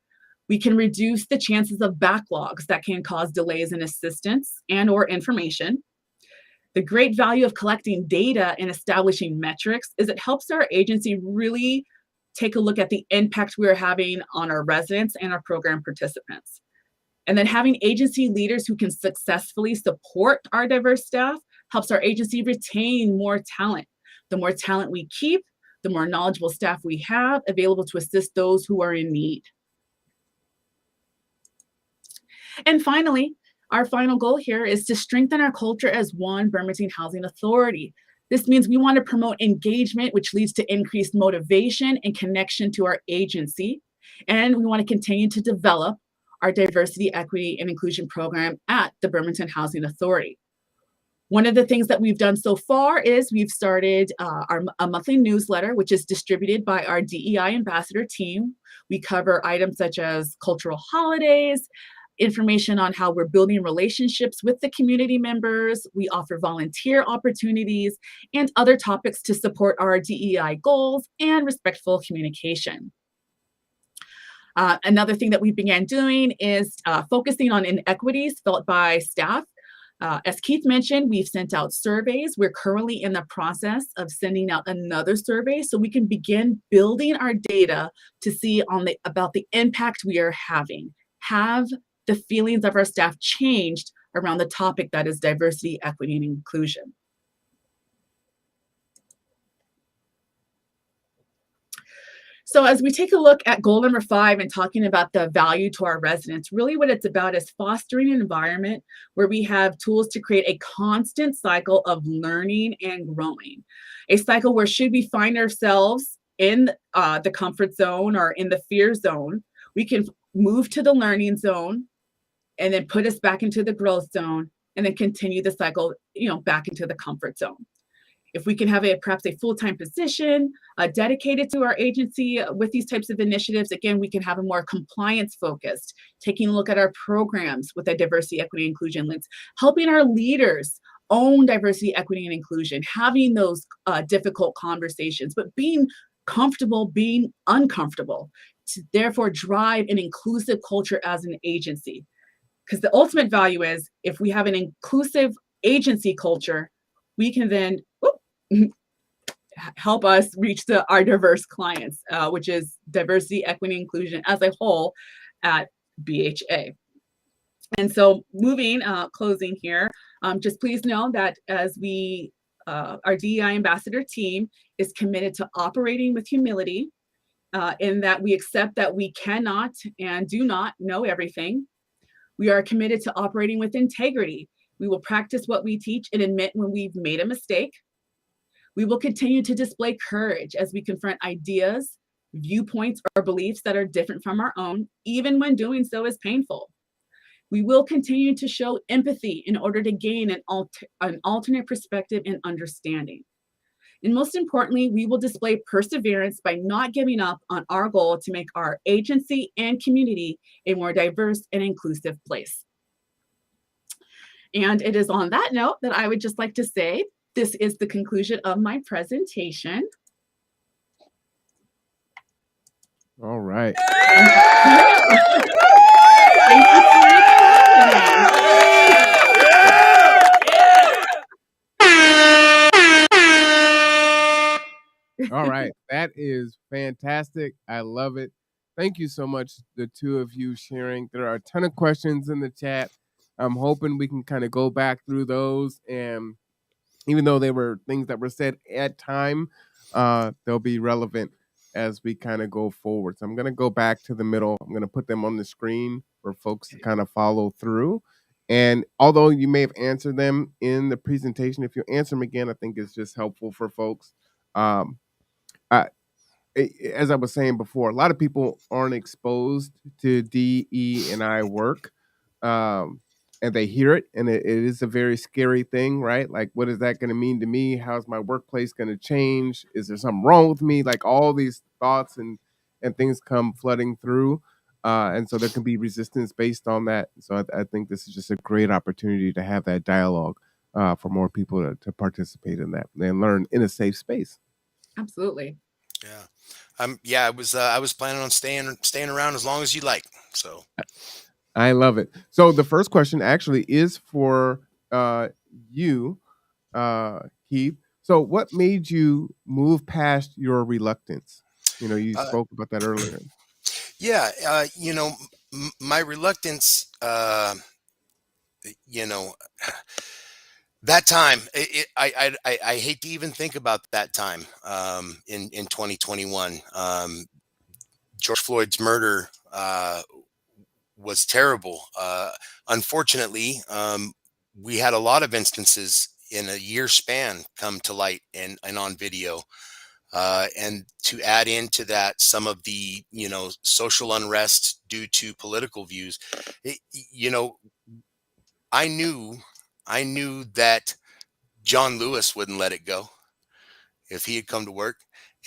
We can reduce the chances of backlogs that can cause delays in assistance and or information. The great value of collecting data and establishing metrics is it helps our agency really take a look at the impact we're having on our residents and our program participants. And then having agency leaders who can successfully support our diverse staff helps our agency retain more talent. The more talent we keep, the more knowledgeable staff we have available to assist those who are in need. And finally, our final goal here is to strengthen our culture as one Bremerton Housing Authority. This means we want to promote engagement, which leads to increased motivation and connection to our agency. And we want to continue to develop our diversity, equity, and inclusion program at the Bremerton Housing Authority. One of the things that we've done so far is we've started a monthly newsletter, which is distributed by our DEI ambassador team. We cover items such as cultural holidays, information on how we're building relationships with the community members. We offer volunteer opportunities and other topics to support our DEI goals and respectful communication. Another thing that we began doing is focusing on inequities felt by staff. As Keith mentioned, we've sent out surveys. We're currently in the process of sending out another survey so we can begin building our data to see about the impact we are having. Have the feelings of our staff changed around the topic that is diversity, equity, and inclusion? So as we take a look at goal number 5 and talking about the value to our residents, really what it's about is fostering an environment where we have tools to create a constant cycle of learning and growing. A cycle where should we find ourselves in the comfort zone or in the fear zone, we can move to the learning zone and then put us back into the growth zone and then continue the cycle, back into the comfort zone. If we can have perhaps a full-time position dedicated to our agency with these types of initiatives, again, we can have a more compliance-focused, taking a look at our programs with a diversity, equity, inclusion lens, helping our leaders own diversity, equity, and inclusion, having those difficult conversations, but being comfortable being uncomfortable, to therefore drive an inclusive culture as an agency. Because the ultimate value is if we have an inclusive agency culture, we can then help us reach our diverse clients, which is diversity, equity, inclusion as a whole at BHA. And so closing here, just please know that as our DEI ambassador team is committed to operating with humility, in that we accept that we cannot and do not know everything. We are committed to operating with integrity. We will practice what we teach and admit when we've made a mistake. We will continue to display courage as we confront ideas, viewpoints, or beliefs that are different from our own, even when doing so is painful. We will continue to show empathy in order to gain an alternate perspective and understanding. And most importantly, we will display perseverance by not giving up on our goal to make our agency and community a more diverse and inclusive place. And it is on that note that I would just like to say, this is the conclusion of my presentation. All right. All right. That is fantastic. I love it. Thank you so much, the two of you sharing. There are a ton of questions in the chat. I'm hoping we can kind of go back through those, and even though they were things that were said at time, they'll be relevant as we kind of go forward. So I'm going to go back to the middle. I'm going to put them on the screen for folks to kind of follow through. And although you may have answered them in the presentation, if you answer them again, I think it's just helpful for folks. As I was saying before, a lot of people aren't exposed to DE&I work. And they hear it, and it is a very scary thing, right? Like, what is that going to mean to me? How's my workplace going to change? Is there something wrong with me? Like, all these thoughts and things come flooding through. And so there can be resistance based on that. So I think this is just a great opportunity to have that dialogue for more people to participate in that and learn in a safe space. Absolutely. Yeah. I was planning on staying around as long as you like. So I love it. So the first question actually is for you, Keith. So what made you move past your reluctance? You spoke about that earlier. Yeah. My reluctance, that time, I hate to even think about that time in 2021. George Floyd's murder was terrible. Unfortunately, we had a lot of instances in a year span come to light and on video And to add into that some of the, social unrest due to political views, it, you know, I knew, I knew that John Lewis wouldn't let it go if he had come to work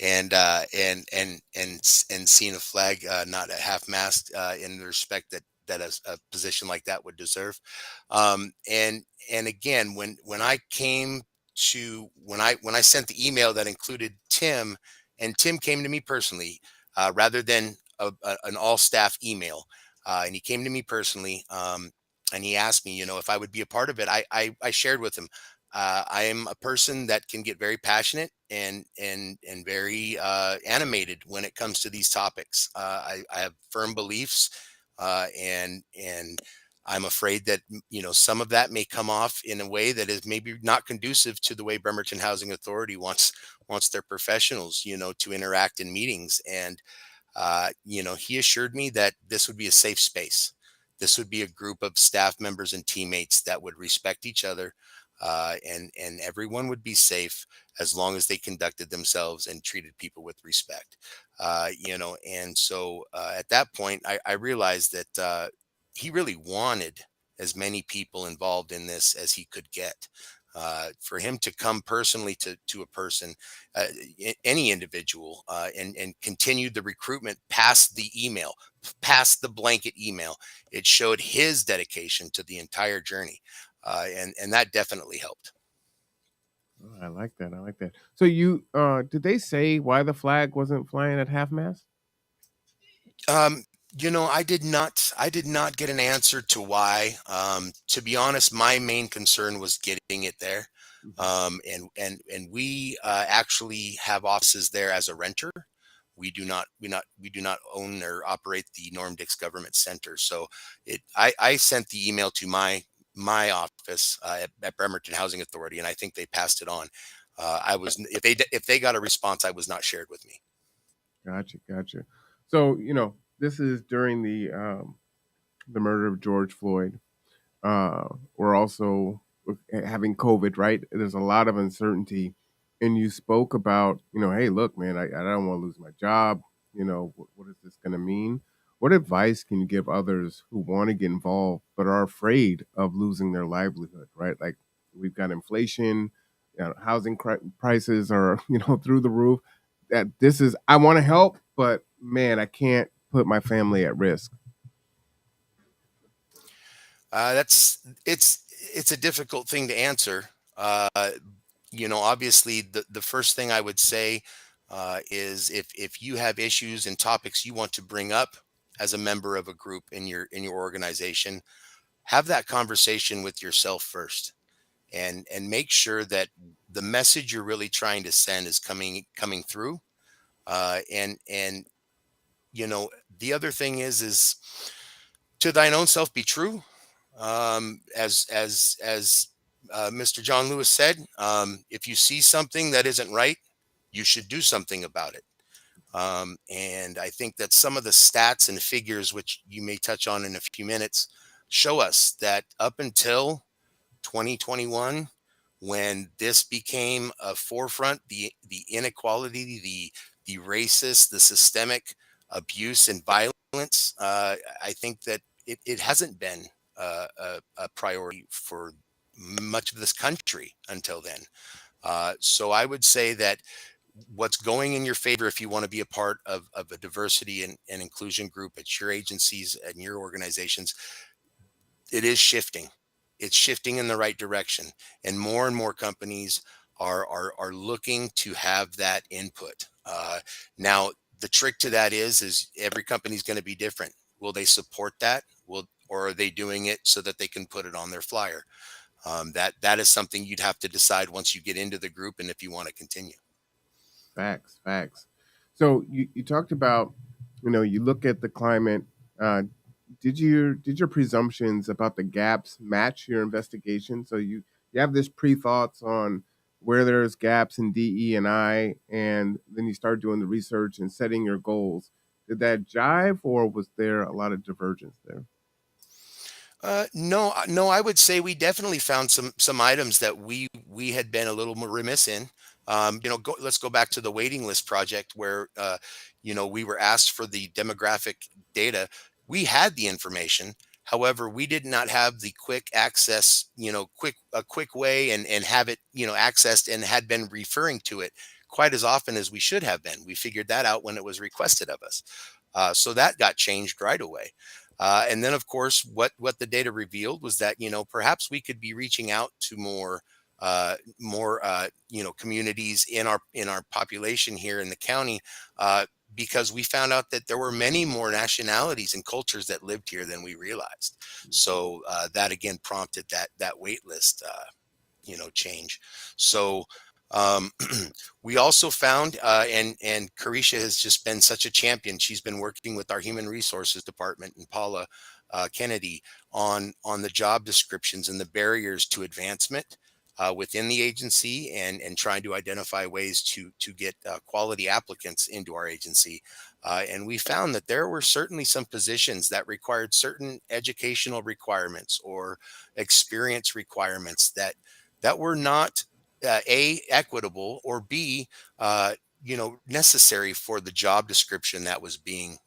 and seen a flag not at half mast in the respect that a position like that would deserve. And again, when I came to when I sent the email that included Tim, and Tim came to me personally rather than an all staff email, and he came to me personally. And he asked me, if I would be a part of it. I shared with him, I am a person that can get very passionate and very animated when it comes to these topics. I have firm beliefs, and I'm afraid that some of that may come off in a way that is maybe not conducive to the way Bremerton Housing Authority wants their professionals, to interact in meetings. And he assured me that this would be a safe space. This would be a group of staff members and teammates that would respect each other, and everyone would be safe as long as they conducted themselves and treated people with respect. And so at that point, I realized that he really wanted as many people involved in this as he could get. For him to come personally to a person, uh, any individual, and continued the recruitment past the email, past the blanket email, it showed his dedication to the entire journey, and that definitely helped. Oh, I like that. I like that. So you did they say why the flag wasn't flying at half mast? Um, I did not get an answer to why. To be honest, my main concern was getting it there. Mhm. And we actually have offices there as a renter. We do not own or operate the Norm Dix Government Center. So I sent the email to my office at Bremerton Housing Authority, and I think they passed it on. I was if they got a response, I was not shared with me. Gotcha, gotcha. So, this is during the murder of George Floyd. We're also having COVID, right? There's a lot of uncertainty. And you spoke about, hey, look, man, I don't want to lose my job. What is this going to mean? What advice can you give others who want to get involved but are afraid of losing their livelihood, right? Like we've got inflation, housing prices are, through the roof. That this is, I want to help, but man, I can't put my family at risk. That's it's a difficult thing to answer. Obviously, the first thing I would say is if you have issues and topics you want to bring up as a member of a group in your organization, have that conversation with yourself first, and make sure that the message you're really trying to send is coming through. And you know the other thing is to thine own self be true, as Mr. John Lewis said, if you see something that isn't right, you should do something about it. And I think that some of the stats and figures, which you may touch on in a few minutes, show us that up until 2021, when this became a forefront, the inequality, the racist, the systemic abuse and violence, I think that it hasn't been a priority for much of this country until then. So I would say that what's going in your favor if you want to be a part of a diversity and inclusion group at your agencies and your organizations, it is shifting. It's shifting in the right direction, and more companies are looking to have that input. Now, the trick to that is every company is going to be different. Will they support that? Or are they doing it so that they can put it on their flyer? That is something you'd have to decide once you get into the group and if you want to continue. Facts, facts. So you talked about, you look at the climate. Uh, did your presumptions about the gaps match your investigation? So you have this pre thoughts on where there's gaps in DE and I, and then you start doing the research and setting your goals. Did that jive, or was there a lot of divergence there? No, no, I would say we definitely found some items that we had been a little more remiss in. Let's go back to the waiting list project where, we were asked for the demographic data. We had the information. However, we did not have the quick access, a quick way and have it, accessed, and had been referring to it quite as often as we should have been. We figured that out when it was requested of us. So that got changed right away. And then, of course, what the data revealed was that, perhaps we could be reaching out to more communities in our population here in the county, because we found out that there were many more nationalities and cultures that lived here than we realized. So that again prompted that wait list change. So we also found, and Carisha has just been such a champion. She's been working with our human resources department and Paula Kennedy on the job descriptions and the barriers to advancement within the agency, and trying to identify ways to get quality applicants into our agency. And we found that there were certainly some positions that required certain educational requirements or experience requirements that were not A, equitable, or B, necessary for the job description that was being,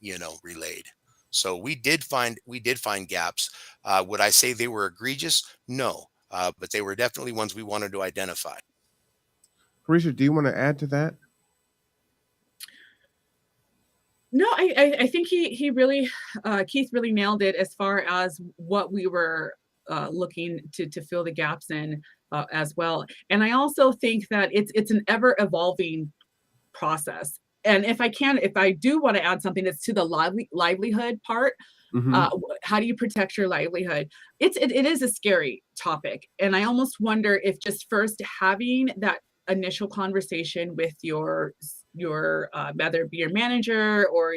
relayed. So we did find gaps. Would I say they were egregious? No, but they were definitely ones we wanted to identify. Carisha, do you want to add to that? No, I think he really, Keith really nailed it as far as what we were looking to fill the gaps in as well. And I also think that it's an ever evolving process. And if I do want to add something, it's to the livelihood part. How do you protect your livelihood? It is a scary topic. And I almost wonder if just first having that initial conversation with your whether it be your manager or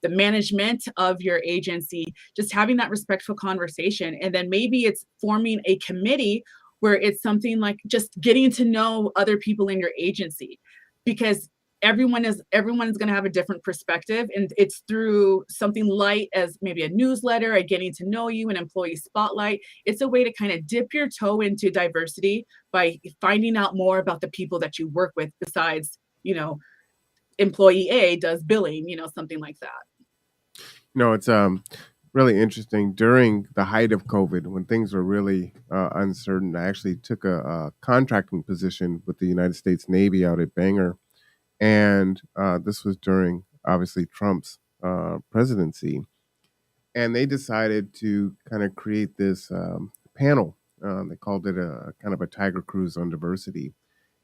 the management of your agency, just having that respectful conversation. And then maybe it's forming a committee where it's something like just getting to know other people in your agency, because everyone is going to have a different perspective, and it's through something light as maybe a newsletter, a getting to know you, an employee spotlight. It's a way to kind of dip your toe into diversity by finding out more about the people that you work with, besides, employee A does billing, something like that. It's really interesting. During the height of COVID, when things were really uncertain, I actually took a contracting position with the United States Navy out at Bangor. And this was during, obviously, Trump's presidency. And they decided to kind of create this panel. They called it a kind of a Tiger Cruise on diversity.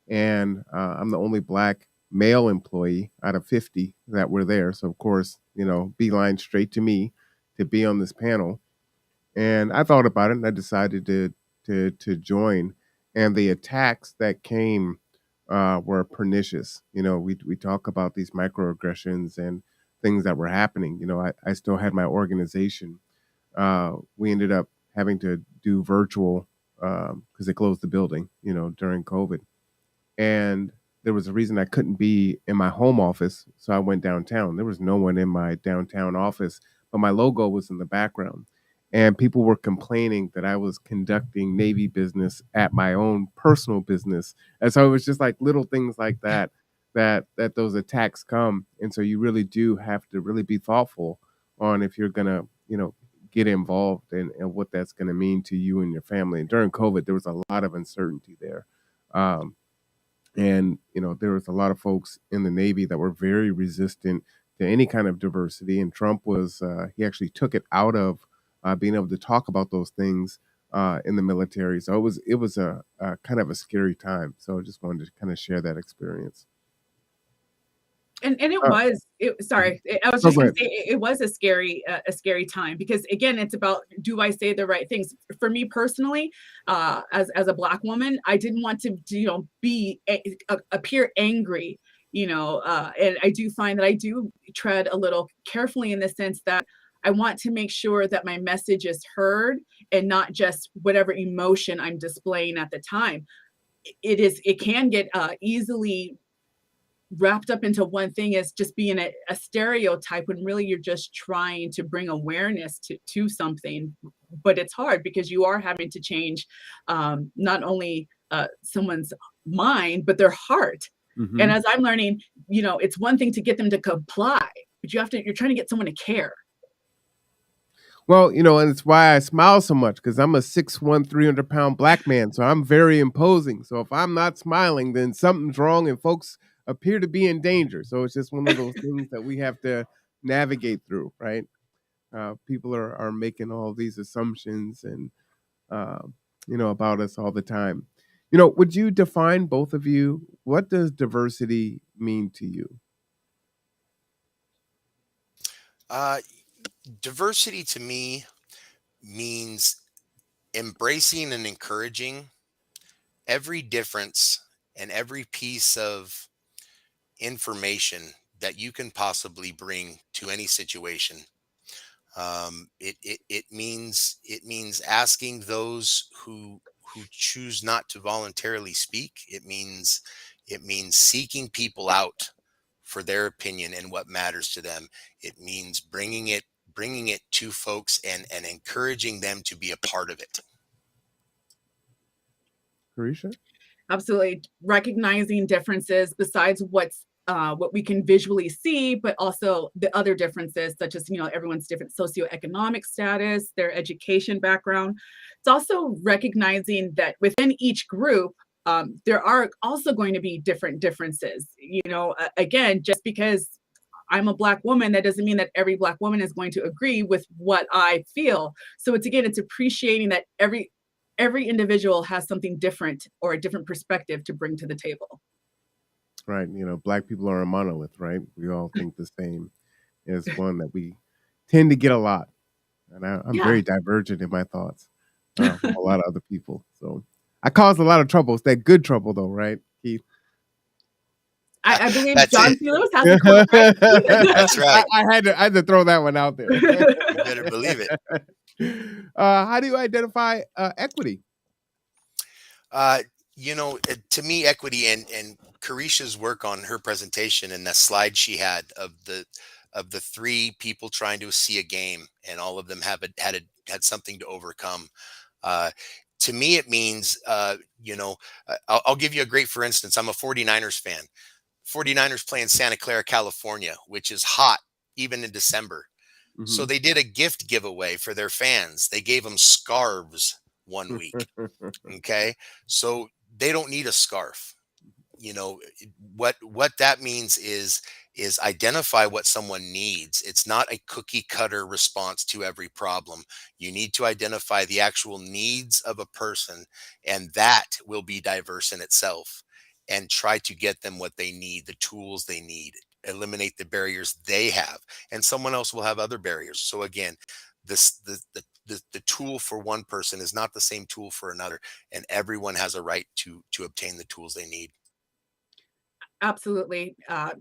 And I'm the only Black male employee out of 50 that were there. So, of course, beeline straight to me to be on this panel. And I thought about it, and I decided to join. And the attacks that came were pernicious. We talk about these microaggressions and things that were happening. I still had my organization. We ended up having to do virtual because they closed the building, during COVID. And there was a reason I couldn't be in my home office, so I went downtown. There was no one in my downtown office, but my logo was in the background. And people were complaining that I was conducting Navy business at my own personal business. And so it was just like little things like that those attacks come. And so you really do have to really be thoughtful on if you're going to, get involved and what that's going to mean to you and your family. And during COVID, there was a lot of uncertainty there. And, there was a lot of folks in the Navy that were very resistant to any kind of diversity. And Trump he actually took it out of being able to talk about those things in the military. So it was a kind of a scary time. So I just wanted to kind of share that experience. And it was, I was just going to say, it was a scary time, because again, it's about, do I say the right things? For me personally, as a Black woman, I didn't want to, appear angry, and I do find that I do tread a little carefully in the sense that I want to make sure that my message is heard and not just whatever emotion I'm displaying at the time. It can get easily wrapped up into one thing as just being a stereotype, when really you're just trying to bring awareness to something. But it's hard because you are having to change not only someone's mind, but their heart. Mhm. And as I'm learning, it's one thing to get them to comply, but you're trying to get someone to care. Well, and it's why I smile so much, because I'm a 6'1", 300-pound black man, so I'm very imposing. So if I'm not smiling, then something's wrong, and folks appear to be in danger. So it's just one of those things that we have to navigate through, right? People are making all these assumptions and about us all the time. Would you define, both of you, what does diversity mean to you? Diversity to me means embracing and encouraging every difference and every piece of information that you can possibly bring to any situation. It means asking those who choose not to voluntarily speak. It means seeking people out for their opinion and what matters to them. It means bringing it to folks and encouraging them to be a part of it. Carisha? Absolutely. Recognizing differences besides what we can visually see, but also the other differences, such as, everyone's different socioeconomic status, their education background. It's also recognizing that within each group, there are also going to be different differences. Again, just because I'm a Black woman, that doesn't mean that every Black woman is going to agree with what I feel. So it's appreciating that every individual has something different or a different perspective to bring to the table. Right. Black people are a monolith, right? We all think the same. It's one that we tend to get a lot. And I'm Yeah. very divergent in my thoughts from a lot of other people. So I cause a lot of trouble. It's that good trouble, though, right, Keith? I believe That's John it. C. Lewis has a quote, right? That's right. I had to throw that one out there. You better believe it. How do you identify equity? To me, equity and Carisha's work on her presentation and the slide she had of the three people trying to see a game, and all of them had something to overcome. To me, it means, I'll give you a great, for instance. I'm a 49ers fan. 49ers play in Santa Clara, California, which is hot even in December. So they did a gift giveaway for their fans. They gave them scarves one week. Okay. So they don't need a scarf. What that means is identify what someone needs. It's not a cookie cutter response to every problem. You need to identify the actual needs of a person, and that will be diverse in itself, and try to get them what they need, the tools they need, eliminate the barriers they have, and someone else will have other barriers. So again, the tool for one person is not the same tool for another, and everyone has a right to obtain the tools they need. Absolutely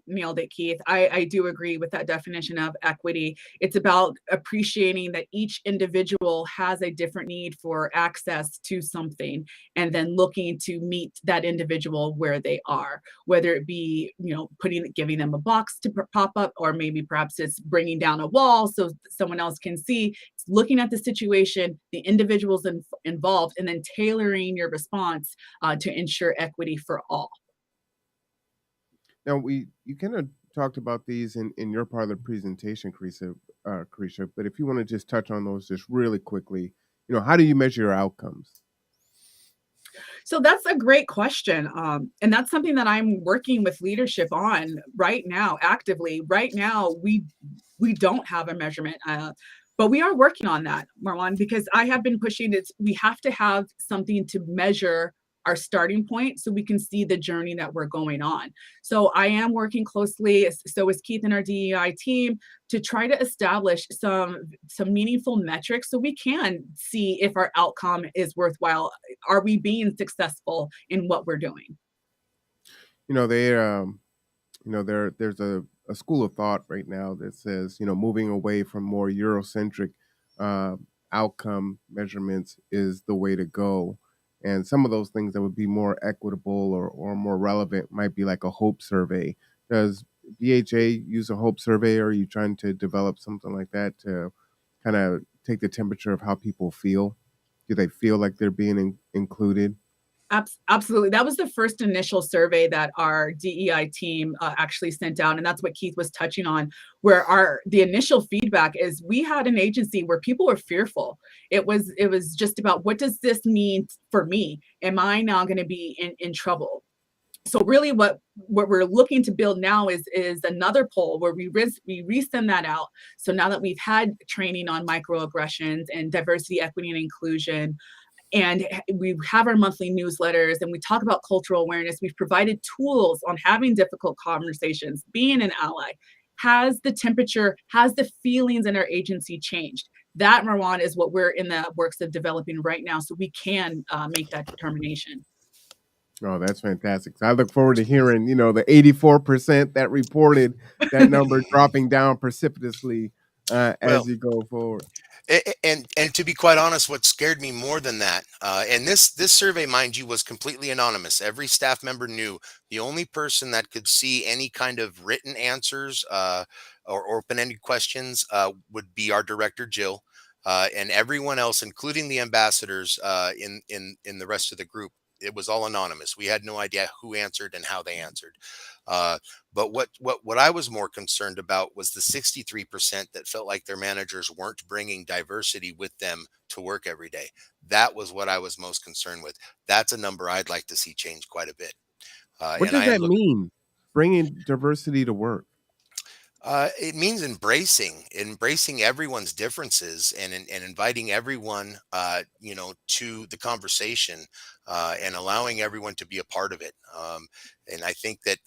nailed it, Keith. I do agree with that definition of equity. It's about appreciating that each individual has a different need for access to something, and then looking to meet that individual where they are, whether it be, giving them a box to pop up, or maybe perhaps it's bringing down a wall so someone else can see. It's looking at the situation, the individuals involved, and then tailoring your response to ensure equity for all. Now, you kind of talked about these in your part of the presentation, Carisha, but if you want to just touch on those just really quickly, how do you measure your outcomes? So that's a great question. And that's something that I'm working with leadership on right now, actively. Right now, we don't have a measurement, but we are working on that, Marwan, because I have been pushing it. We have to have something to measure our starting point so we can see the journey that we're going on. So I am working closely, so is Keith and our DEI team, to try to establish some meaningful metrics so we can see if our outcome is worthwhile. Are we being successful in what we're doing? There's a school of thought right now that says, moving away from more Eurocentric outcome measurements is the way to go. And some of those things that would be more equitable or more relevant might be like a hope survey. Does BHA use a hope survey, or are you trying to develop something like that to kind of take the temperature of how people feel? Do they feel like they're being included? Absolutely. That was the first initial survey that our DEI team actually sent out. And that's what Keith was touching on, where the initial feedback is we had an agency where people were fearful. It was just about, what does this mean for me? Am I now going to be in trouble? So really what we're looking to build now is another poll where we resend that out. So now that we've had training on microaggressions and diversity, equity, and inclusion, and we have our monthly newsletters and we talk about cultural awareness. We've provided tools on having difficult conversations, being an ally. Has the temperature, has the feelings in our agency changed? That, Marwan, is what we're in the works of developing right now, so we can make that determination. Oh, that's fantastic. So I look forward to hearing, the 84% that reported that number dropping down precipitously as you go forward. And to be quite honest, what scared me more than that, and this survey, mind you, was completely anonymous. Every staff member knew. The only person that could see any kind of written answers or open-ended questions would be our director, Jill, and everyone else, including the ambassadors in the rest of the group. It was all anonymous. We had no idea who answered and how they answered. But what I was more concerned about was the 63% that felt like their managers weren't bringing diversity with them to work every day. That was what I was most concerned with. That's a number I'd like to see change quite a bit. What does that mean, bringing diversity to work? It means embracing everyone's differences and inviting everyone, to the conversation and allowing everyone to be a part of it. And I think that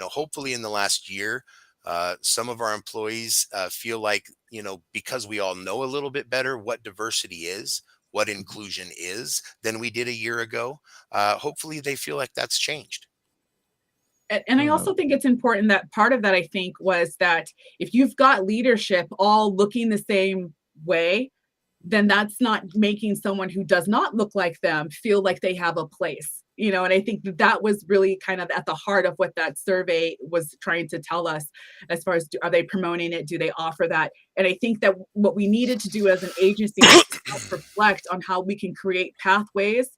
hopefully in the last year, some of our employees feel like, because we all know a little bit better what diversity is, what inclusion is, than we did a year ago. Hopefully they feel like that's changed. And I also think it's important that part of that, I think, was that if you've got leadership all looking the same way, then that's not making someone who does not look like them feel like they have a place. And I think that was really kind of at the heart of what that survey was trying to tell us, as far as, are they promoting it? Do they offer that? And I think that what we needed to do as an agency was to reflect on how we can create pathways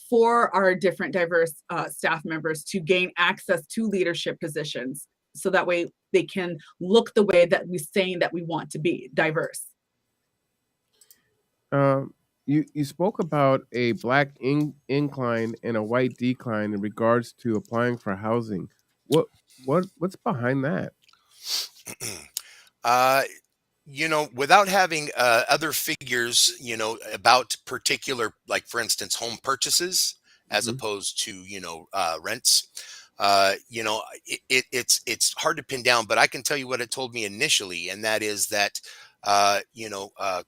for our different diverse staff members to gain access to leadership positions, so that way they can look the way that we're saying that we want to be diverse. You spoke about a black incline and a white decline in regards to applying for housing. What's behind that? Without having other figures, about particular, like for instance, home purchases as opposed to, rents, it's hard to pin down, but I can tell you what it told me initially. And that is that,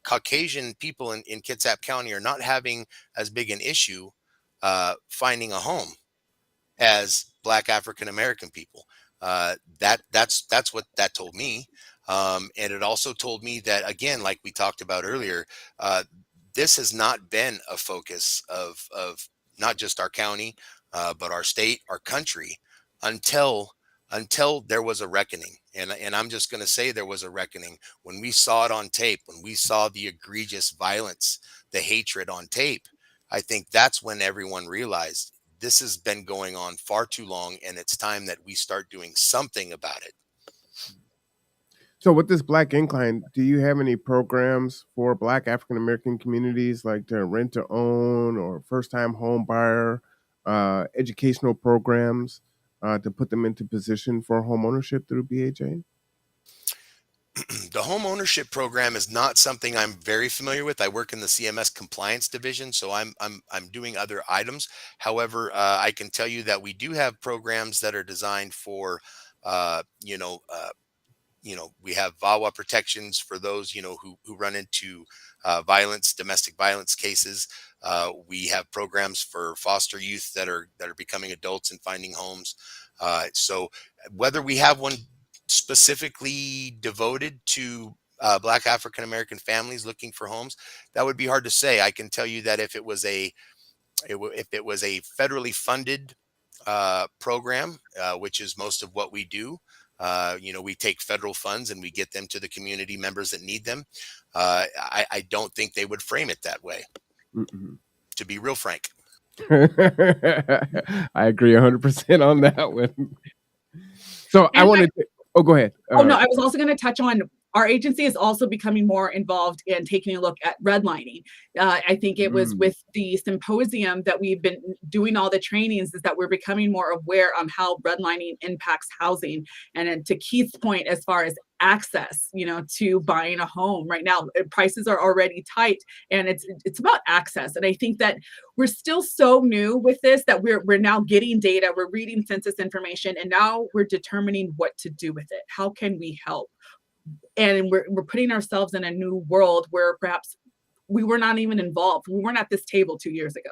Caucasian people in Kitsap County are not having as big an issue finding a home as Black African American people. That's what that told me. And it also told me that, again, like we talked about earlier, this has not been a focus of not just our county, but our state, our country, until there was a reckoning. And I'm just going to say there was a reckoning when we saw it on tape, when we saw the egregious violence, the hatred on tape. I think that's when everyone realized this has been going on far too long, and it's time that we start doing something about it. So with this Black Incline, do you have any programs for Black African American communities, like to rent to own or first time home buyer, educational programs to put them into position for home ownership through BHA? The home ownership program is not something I'm very familiar with. I work in the CMS compliance division, so I'm doing other items. However, I can tell you that we do have programs that are designed for, we have VAWA protections for those, who run into violence, domestic violence cases. We have programs for foster youth that are becoming adults and finding homes. So whether we have one specifically devoted to Black African American families looking for homes, that would be hard to say. I can tell you that if it was a federally funded program, which is most of what we do, we take federal funds and we get them to the community members that need them. I don't think they would frame it that way, to be real frank. I agree 100% on that one. So I And wanted to, oh, go ahead. Oh, no, I was also going to touch on our agency is also becoming more involved in taking a look at redlining. I think it was with the symposium that we've been doing all the trainings is that we're becoming more aware on how redlining impacts housing. And then to Keith's point, as far as access, to buying a home right now, prices are already tight, and it's about access. And I think that we're still so new with this that we're now getting data, we're reading census information, and now we're determining what to do with it. How can we help? And we're putting ourselves in a new world where perhaps we were not even involved. We weren't at this table 2 years ago.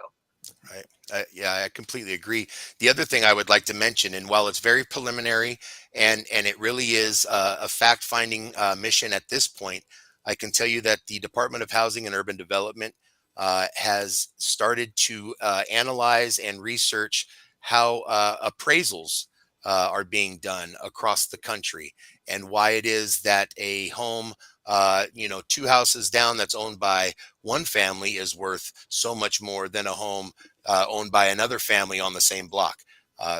Right. Yeah, I completely agree. The other thing I would like to mention, and while it's very preliminary and it really is a fact-finding mission at this point, I can tell you that the Department of Housing and Urban Development has started to analyze and research how appraisals are being done across the country, and why it is that a home, 2 houses down that's owned by one family is worth so much more than a home owned by another family on the same block.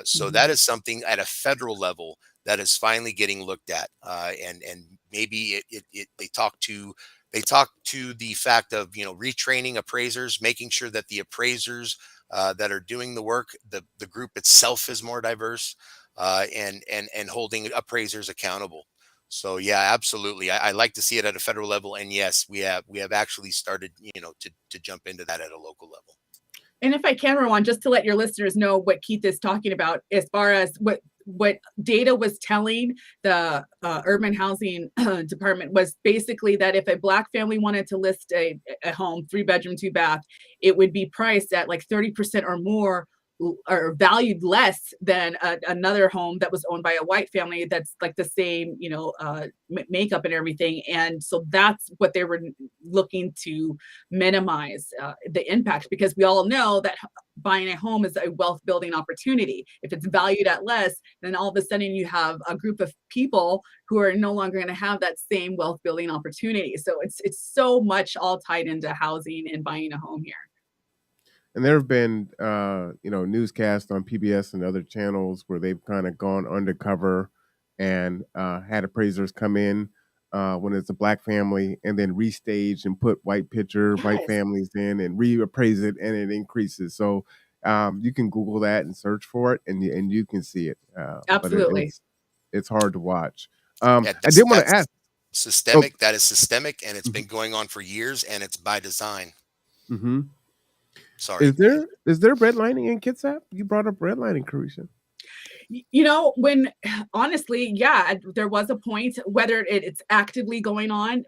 So that is something at a federal level that is finally getting looked at, and maybe they talk to the fact of retraining appraisers, making sure that the appraisers that are doing the work, the group itself is more diverse, and holding appraisers accountable. So yeah, absolutely. I like to see it at a federal level, and yes, we have actually started, to jump into that at a local level. And if I can, Rowan, just to let your listeners know what Keith is talking about, as far as what data was telling the urban housing department, was basically that if a Black family wanted to list a home, 3-bedroom, 2-bath, it would be priced at like 30% or more, or valued less than another home that was owned by a white family that's like the same, makeup and everything. And so that's what they were looking to minimize the impact, because we all know that buying a home is a wealth building opportunity. If it's valued at less, then all of a sudden you have a group of people who are no longer going to have that same wealth building opportunity. So it's so much all tied into housing and buying a home here. And there have been, newscasts on PBS and other channels where they've kind of gone undercover and had appraisers come in when it's a Black family, and then restage and put white Yes. families in and reappraise it, and it increases. So you can Google that and search for it, and you can see it. But Absolutely. it's hard to watch. Yeah, I did want to that's ask. systemic. That is systemic, and it's been going on for years, and it's by design. Mm-hmm. Sorry. Is there redlining in Kitsap? You brought up redlining, Carisha. When honestly, yeah, there was a point, whether it's actively going on,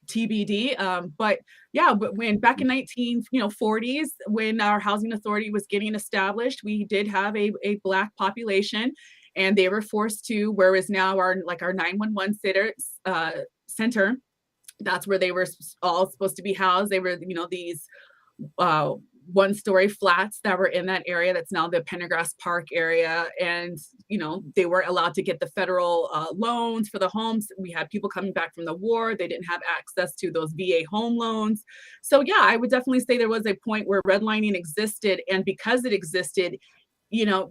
TBD. But yeah, when back in 1940s, when our housing authority was getting established, we did have a Black population, and they were forced to, whereas now our 911 center, that's where they were all supposed to be housed. They were, these 1-story flats that were in that area. That's now the Pendergrass Park area. And, they weren't allowed to get the federal loans for the homes. We had people coming back from the war. They didn't have access to those VA home loans. So yeah, I would definitely say there was a point where redlining existed. And because it existed,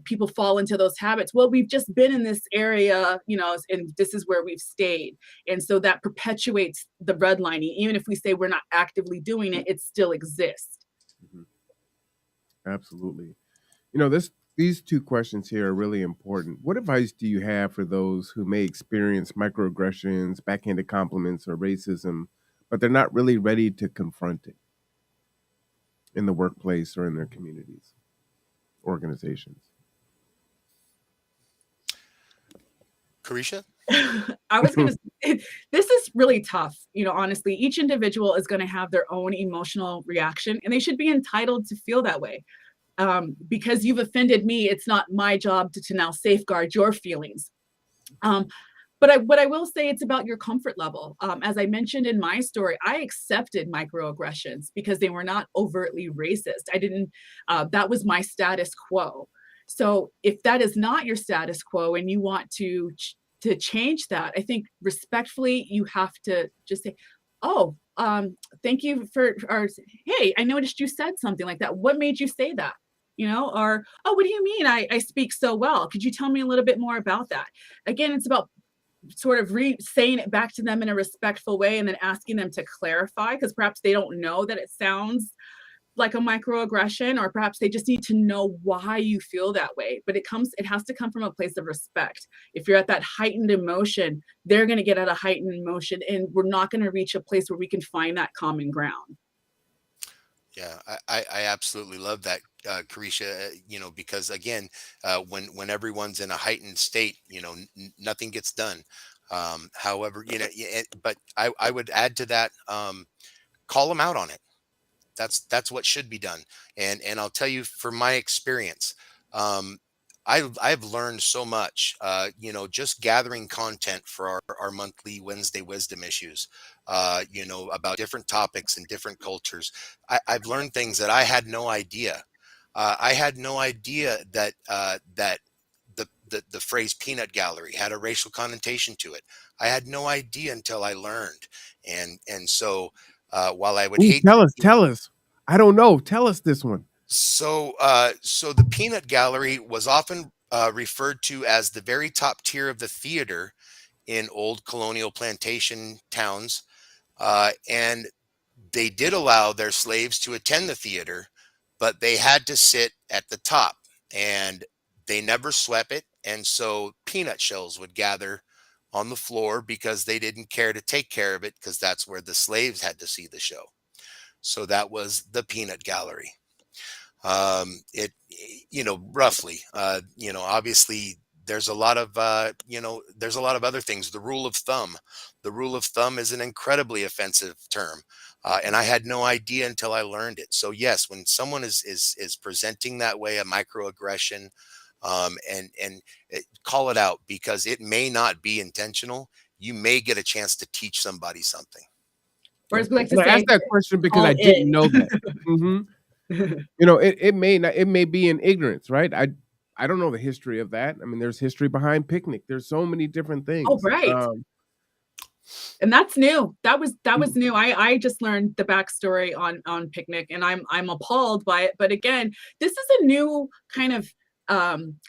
people fall into those habits. Well, we've just been in this area, and this is where we've stayed. And so that perpetuates the redlining. Even if we say we're not actively doing it, it still exists. Absolutely. These two questions here are really important. What advice do you have for those who may experience microaggressions, backhanded compliments, or racism, but they're not really ready to confront it in the workplace or in their communities, organizations? Carisha? I was going to say, this is really tough. Honestly, each individual is going to have their own emotional reaction, and they should be entitled to feel that way. Because you've offended me, it's not my job to now safeguard your feelings. But what I will say, it's about your comfort level. As I mentioned in my story, I accepted microaggressions because they were not overtly racist. I didn't, that was my status quo. So if that is not your status quo and you want to change that, I think respectfully, you have to just say, oh, thank you for, or hey, I noticed you said something like that. What made you say that? You know, or, oh, what do you mean I speak so well? Could you tell me a little bit more about that? Again, it's about sort of saying it back to them in a respectful way and then asking them to clarify, because perhaps they don't know that it sounds like a microaggression, or perhaps they just need to know why you feel that way. But it has to come from a place of respect. If you're at that heightened emotion, they're going to get at a heightened emotion, and we're not going to reach a place where we can find that common ground. Yeah, I absolutely love that, Carisha. Because again, when everyone's in a heightened state, nothing gets done. However, but I would add to that, call them out on it. That's what should be done. And I'll tell you from my experience, um, I've learned so much. Just gathering content for our monthly Wednesday wisdom issues. About different topics and different cultures. I've learned things that I had no idea. I had no idea that the phrase peanut gallery had a racial connotation to it. I had no idea until I learned. And so while I would Ooh, hate, tell us. I don't know. Tell us this one. so the peanut gallery was often referred to as the very top tier of the theater in old colonial plantation towns, and they did allow their slaves to attend the theater, but they had to sit at the top, and they never swept it, and so peanut shells would gather on the floor because they didn't care to take care of it, because that's where the slaves had to see the show. So that was the peanut gallery. It roughly, obviously there's a lot of there's a lot of other things. The rule of thumb is an incredibly offensive term, and I had no idea until I learned it. So yes, when someone is presenting that way, a microaggression, and call it out, because it may not be intentional. You may get a chance to teach somebody something. Or as we like to And I say, asked that question because all I didn't in. know that. It may not, it may be in ignorance, right? I don't know the history of that. I mean, there's history behind picnic. There's so many different things. Oh, right. And that's new. That was new. I just learned the backstory on picnic, and I'm appalled by it. But again, this is a new kind of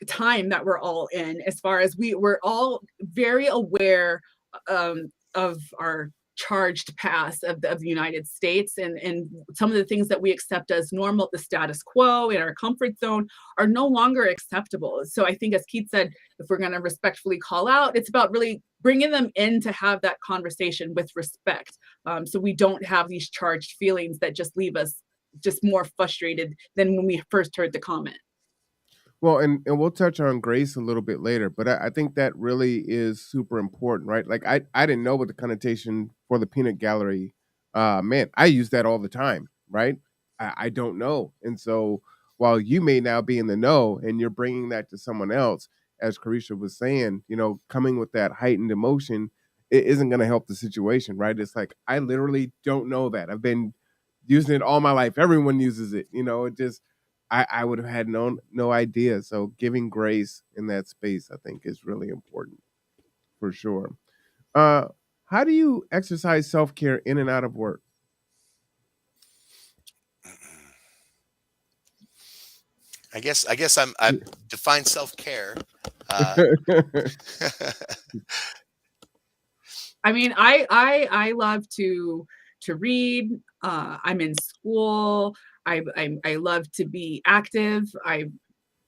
time that we're all in, as far as we're all very aware of our charged past of the United States, and some of the things that we accept as normal, the status quo in our comfort zone, are no longer acceptable. So I think, as Keith said, if we're going to respectfully call out, it's about really bringing them in to have that conversation with respect, so we don't have these charged feelings that just leave us just more frustrated than when we first heard the comment. Well, and we'll touch on grace a little bit later, but I think that really is super important, right? Like I didn't know what the connotation for the peanut gallery. Man, I use that all the time, right? I don't know, and so while you may now be in the know, and you're bringing that to someone else, as Carisha was saying, coming with that heightened emotion, it isn't going to help the situation, right? It's like I literally don't know that. I've been using it all my life. Everyone uses it, It just I would have had no idea. So giving grace in that space, I think, is really important for sure. Uh, how do you exercise self-care in and out of work? I guess I define self-care. I mean, I love to read. I'm in school. I love to be active. I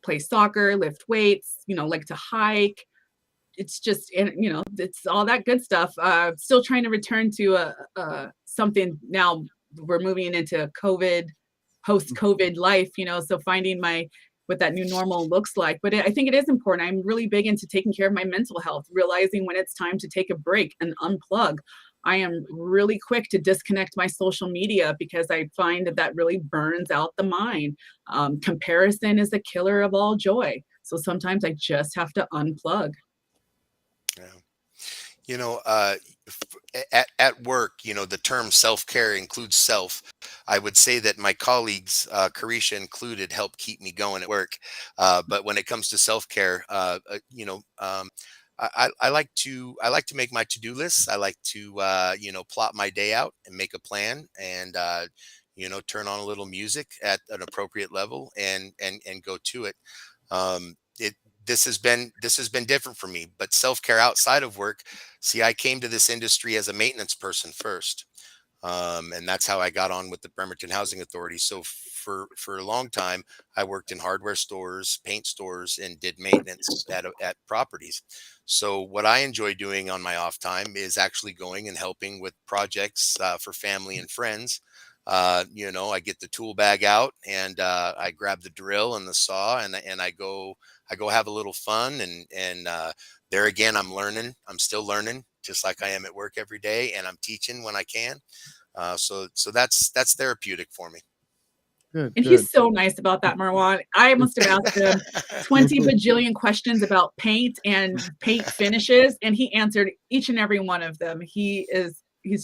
play soccer, lift weights. Like to hike. It's just, it's all that good stuff. Still trying to return to something now. We're moving into post-COVID life. So finding what that new normal looks like. But I think it is important. I'm really big into taking care of my mental health, realizing when it's time to take a break and unplug. I am really quick to disconnect my social media, because I find that really burns out the mind. Comparison is the killer of all joy. So sometimes I just have to unplug. Yeah. At work, the term self-care includes self. I would say that my colleagues, Carisha included, help keep me going at work. But when it comes to self-care, I like to make my to-do lists. I like to plot my day out and make a plan, and turn on a little music at an appropriate level, and go to it. It this has been different for me, but self-care outside of work. See, I came to this industry as a maintenance person first, and that's how I got on with the Bremerton Housing Authority. So for a long time, I worked in hardware stores, paint stores, and did maintenance at properties. So what I enjoy doing on my off time is actually going and helping with projects for family and friends. I get the tool bag out, and I grab the drill and the saw, and I go have a little fun, and there again, I'm learning. I'm still learning, just like I am at work every day, and I'm teaching when I can. So that's therapeutic for me. Good, And good. he's so nice about that, Marwan. I must have asked him 20 bajillion questions about paint and paint finishes, and he answered each and every one of them. He's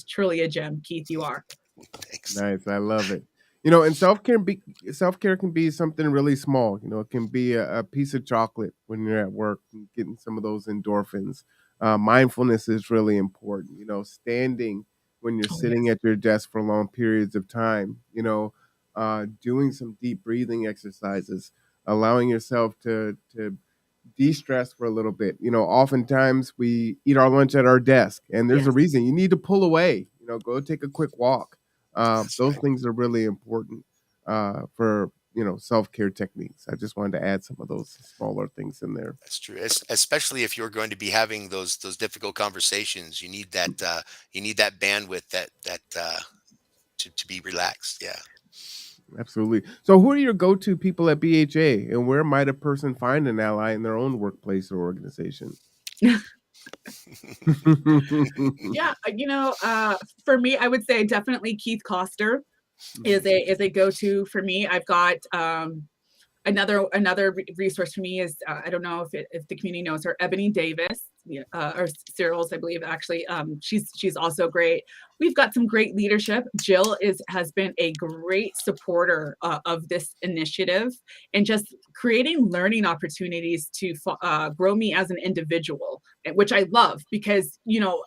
truly a gem, Keith. You are. Thanks. Nice, I love it. And self care can be something really small. It can be a piece of chocolate when you're at work, and getting some of those endorphins. Mindfulness is really important. Standing when you're Oh sitting yes. at your desk for long periods of time. Doing some deep breathing exercises, allowing yourself to de-stress for a little bit. Oftentimes we eat our lunch at our desk, and there's a Yes. reason. You need to pull away. Go take a quick walk. That's Those right. things are really important for self-care techniques. I just wanted to add some of those smaller things in there. That's true. Especially if you're going to be having those difficult conversations, you need that bandwidth to be relaxed. Yeah. Absolutely. So, who are your go-to people at BHA, and where might a person find an ally in their own workplace or organization? Yeah, for me, I would say definitely Keith Coster is Mhm. a go-to for me. I've got another resource for me is I don't know if the community knows her, Ebony Davis, yeah, or Cyril's, I believe. Actually, she's also great. We've got some great leadership. Jill has been a great supporter of this initiative, and just creating learning opportunities to grow me as an individual, which I love, because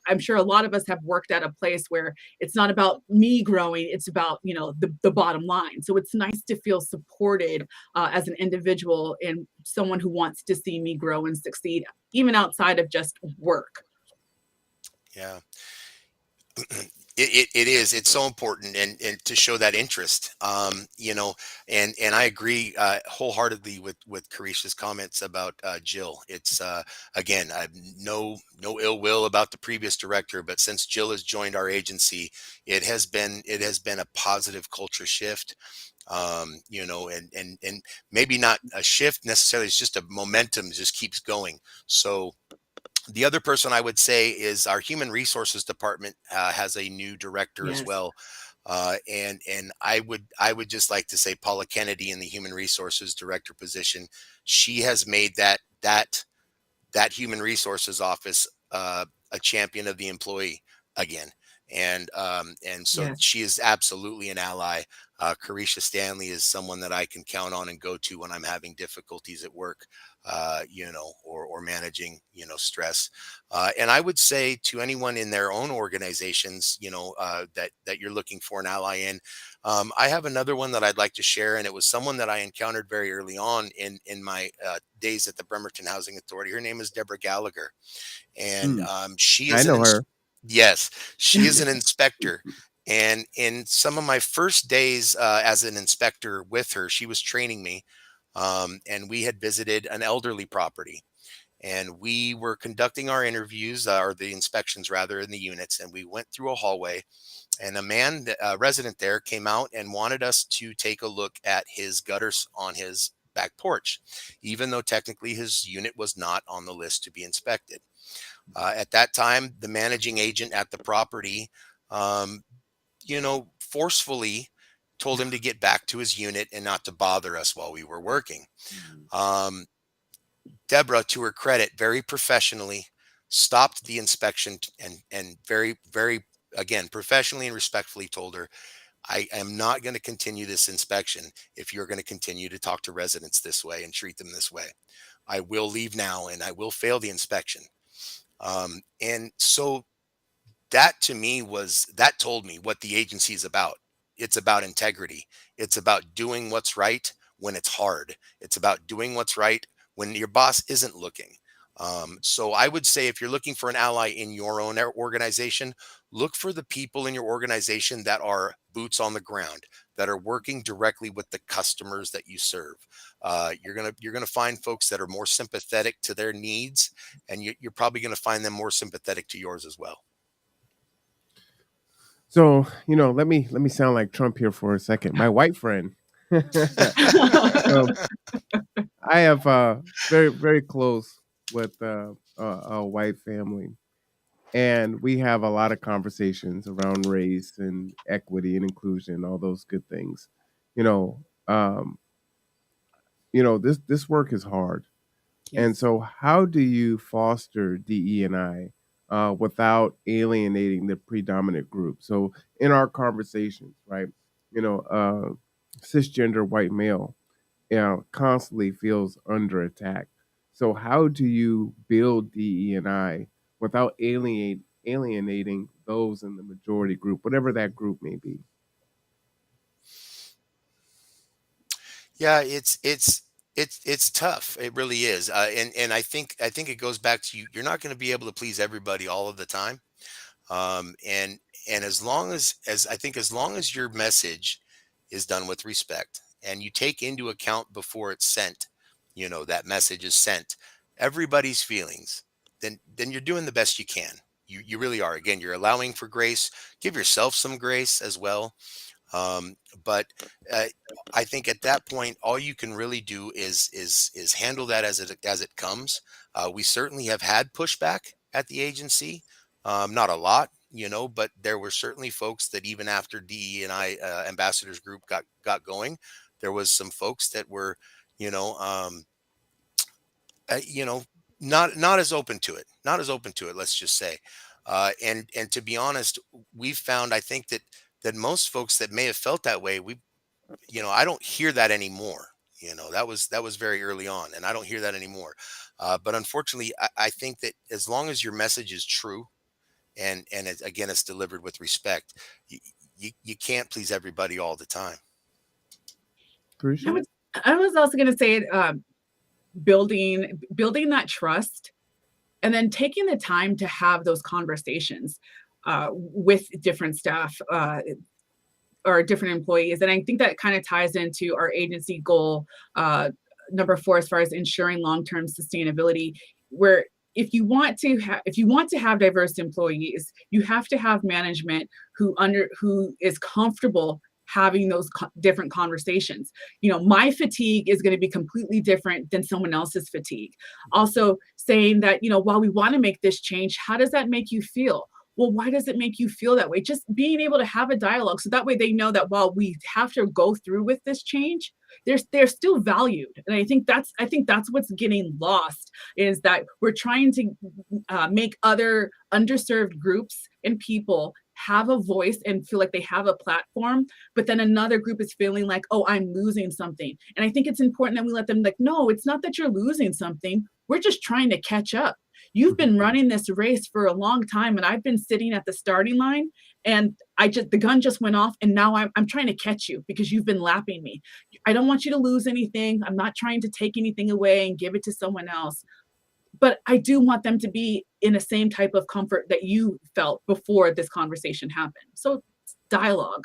I'm sure a lot of us have worked at a place where it's not about me growing, it's about the bottom line. So it's nice to feel supported as an individual, and someone who wants to see me grow and succeed, even outside of just work. Yeah. It is. It's so important, and to show that interest. And I agree wholeheartedly with Carisha's comments about Jill. It's again, I've no ill will about the previous director, but since Jill has joined our agency, it has been a positive culture shift. And maybe not a shift necessarily. It's just a momentum just keeps going. So the other person I would say is our human resources department has a new director as Yes. well. And I would just like to say Paula Kennedy in the human resources director position. She has made that human resources office a champion of the employee again. And so Yes. she is absolutely an ally. Carisha Stanley is someone that I can count on and go to when I'm having difficulties at work, or managing, stress. And I would say to anyone in their own organizations, that you're looking for an ally in, I have another one that I'd like to share, and it was someone that I encountered very early on in my days at the Bremerton Housing Authority. Her name is Deborah Gallagher, and Mm, she I is know her. yes, she is an inspector. And in some of my first days as an inspector with her, she was training me, and we had visited an elderly property, and we were conducting our interviews, or the inspections rather, in the units, and we went through a hallway, and a resident there came out and wanted us to take a look at his gutters on his back porch, even though technically his unit was not on the list to be inspected. At that time, the managing agent at the property, um, forcefully told him to get back to his unit and not to bother us while we were working. Mm. Um, Deborah, to her credit, very professionally stopped the inspection, and very, very, again, professionally and respectfully told her, I am not going to continue this inspection if you're going to continue to talk to residents this way and treat them this way. I will leave now, and I will fail the inspection. And so that to me that told me what the agency is about. It's about integrity. It's about doing what's right when it's hard. It's about doing what's right when your boss isn't looking. So I would say if you're looking for an ally in your own organization, look for the people in your organization that are boots on the ground, that are working directly with the customers that you serve. You're gonna find folks that are more sympathetic to their needs, and you're probably gonna find them more sympathetic to yours as well. So, let me sound like Trump here for a second. My white friend. So I have very very close with a white family, and we have a lot of conversations around race and equity and inclusion, all those good things. You know, um, this work is hard. And Yes. so, how do you foster DE&I without alienating the predominant group? So, in our conversations, right, cisgender white male, constantly feels under attack. So, how do you build DE&I without alienating those in the majority group, whatever that group may be? Yeah, it's tough. It really is. And I think it goes back to you're not going to be able to please everybody all of the time. And as long as I think as long as your message is done with respect and you take into account before it's sent, that message is sent, everybody's feelings, then you're doing the best you can. You really are. Again, you're allowing for grace. Give yourself some grace as well. But uh, I think at that point, all you can really do is handle that as it comes. We certainly have had pushback at the agency, not a lot, but there were certainly folks that even after DE and I ambassadors group got going, there was some folks that were, you know, um, uh, you know, not as open to it, not as open to it. Let's just say, and to be honest, we've found I think that most folks that may have felt that way, I don't hear that anymore. That was very early on, and I don't hear that anymore. But unfortunately, I think that as long as your message is true and again it's delivered with respect, you can't please everybody all the time. I Carisha? was I was also going to say building that trust, and then taking the time to have those conversations with different staff or different employees. And I think that kind of ties into our agency goal number 4, as far as ensuring long-term sustainability, where if you want to have diverse employees, you have to have management who is comfortable having those different conversations. My fatigue is going to be completely different than someone else's fatigue. Also saying that, while we want to make this change, how does that make you feel? Well, why does it make you feel that way? Just being able to have a dialogue, so that way they know that while we have to go through with this change, they're still valued. And I think that's what's getting lost, is that we're trying to make other underserved groups and people have a voice and feel like they have a platform, but then another group is feeling like, oh, I'm losing something. And I think it's important that we let them, like, no, it's not that you're losing something. We're just trying to catch up. You've been running this race for a long time, and I've been sitting at the starting line, and the gun just went off, and now I'm trying to catch you because you've been lapping me. I don't want you to lose anything. I'm not trying to take anything away and give it to someone else, but I do want them to be in the same type of comfort that you felt before this conversation happened. So dialogue.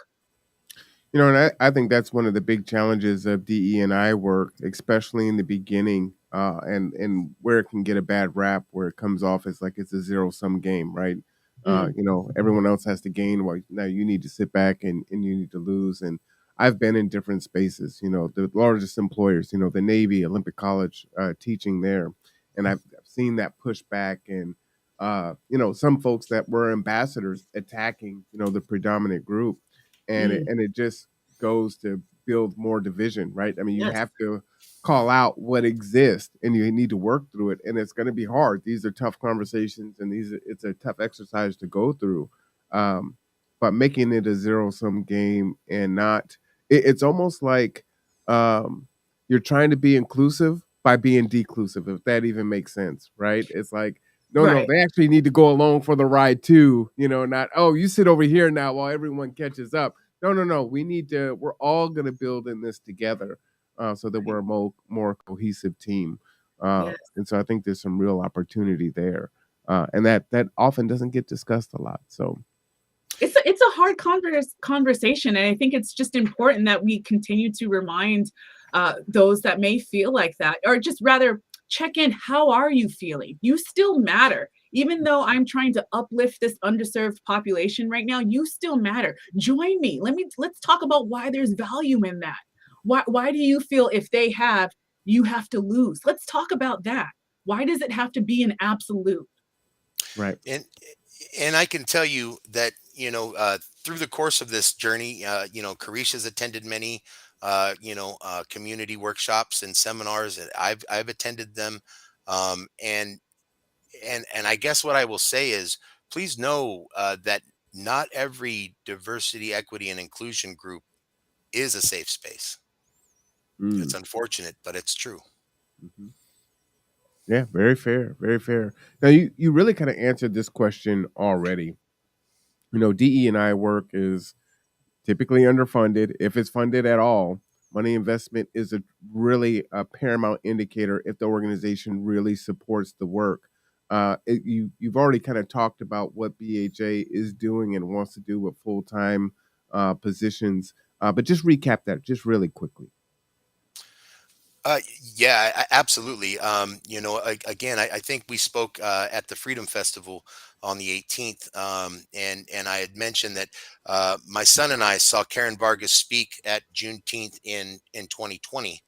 And I think that's one of the big challenges of DE&I work, especially in the beginning, and where it can get a bad rap, where it comes off as like it's a zero-sum game, right? Mm, Everyone else has to gain, while now you need to sit back and you need to lose. And I've been in different spaces, the largest employers, the Navy, Olympic College, teaching there, and I've seen that pushback and some folks that were ambassadors attacking, the predominant group, and it, mm, and it just goes to build more division, right? I mean, you yes. have to call out what exists, and you need to work through it, and it's going to be hard. These are tough conversations, and it's a tough exercise to go through. Um, but making it a zero sum game and not, it's almost like you're trying to be inclusive by being declusive, if that even makes sense, right? It's like No, Right. they actually need to go along for the ride too. Not, oh, you sit over here now while everyone catches up. No. We're all going to build in this together, so that we're a more cohesive team. Yes. And so I think there's some real opportunity there, and that often doesn't get discussed a lot. So It's a hard conversation, and I think it's just important that we continue to remind those that may feel like that, or just rather check in. How are you feeling? You still matter. Even though I'm trying to uplift this underserved population right now, you still matter. Join me. Let's talk about why there's value in that. Why do you feel if they have, you have to lose? Let's talk about that. Why does it have to be an absolute? right. And I can tell you that, through the course of this journey, Carisha's attended many, community workshops and seminars, and I've attended them. And I guess what I will say is, please know that not every diversity, equity, and inclusion group is a safe space. It's Mm. unfortunate, but it's true. Mhm. Yeah, very fair, very fair. Now you really kind of answered this question already. DE&I work is typically underfunded. If it's funded at all, money investment is really a paramount indicator if the organization really supports the work. You've already kind of talked about what BHA is doing and wants to do with full-time positions, but just recap that just really quickly. Yeah, absolutely. Again, I think we spoke at the Freedom Festival on the 18th, and I had mentioned that my son and I saw Karen Vargas speak at Juneteenth in 2020,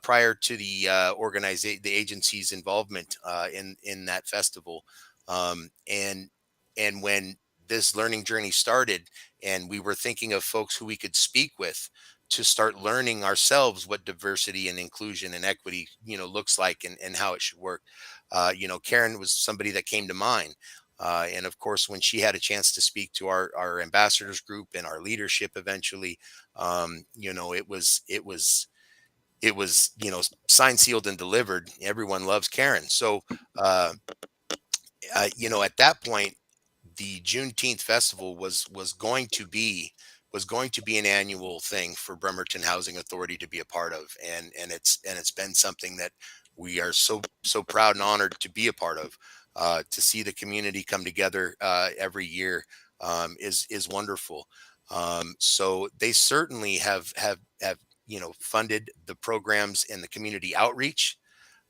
prior to the the agency's involvement in that festival, and when this learning journey started, and we were thinking of folks who we could speak with to start learning ourselves what diversity and inclusion and equity looks like, and how it should work. Karen was somebody that came to mind, and of course when she had a chance to speak to our ambassadors group and our leadership eventually, it was signed, sealed, and delivered. Everyone loves Karen. So at that point, the Juneteenth festival was going to be an annual thing for Bremerton Housing Authority to be a part of, and it's been something that we are so proud and honored to be a part of. To see the community come together every year is wonderful. So they certainly have funded the programs and the community outreach.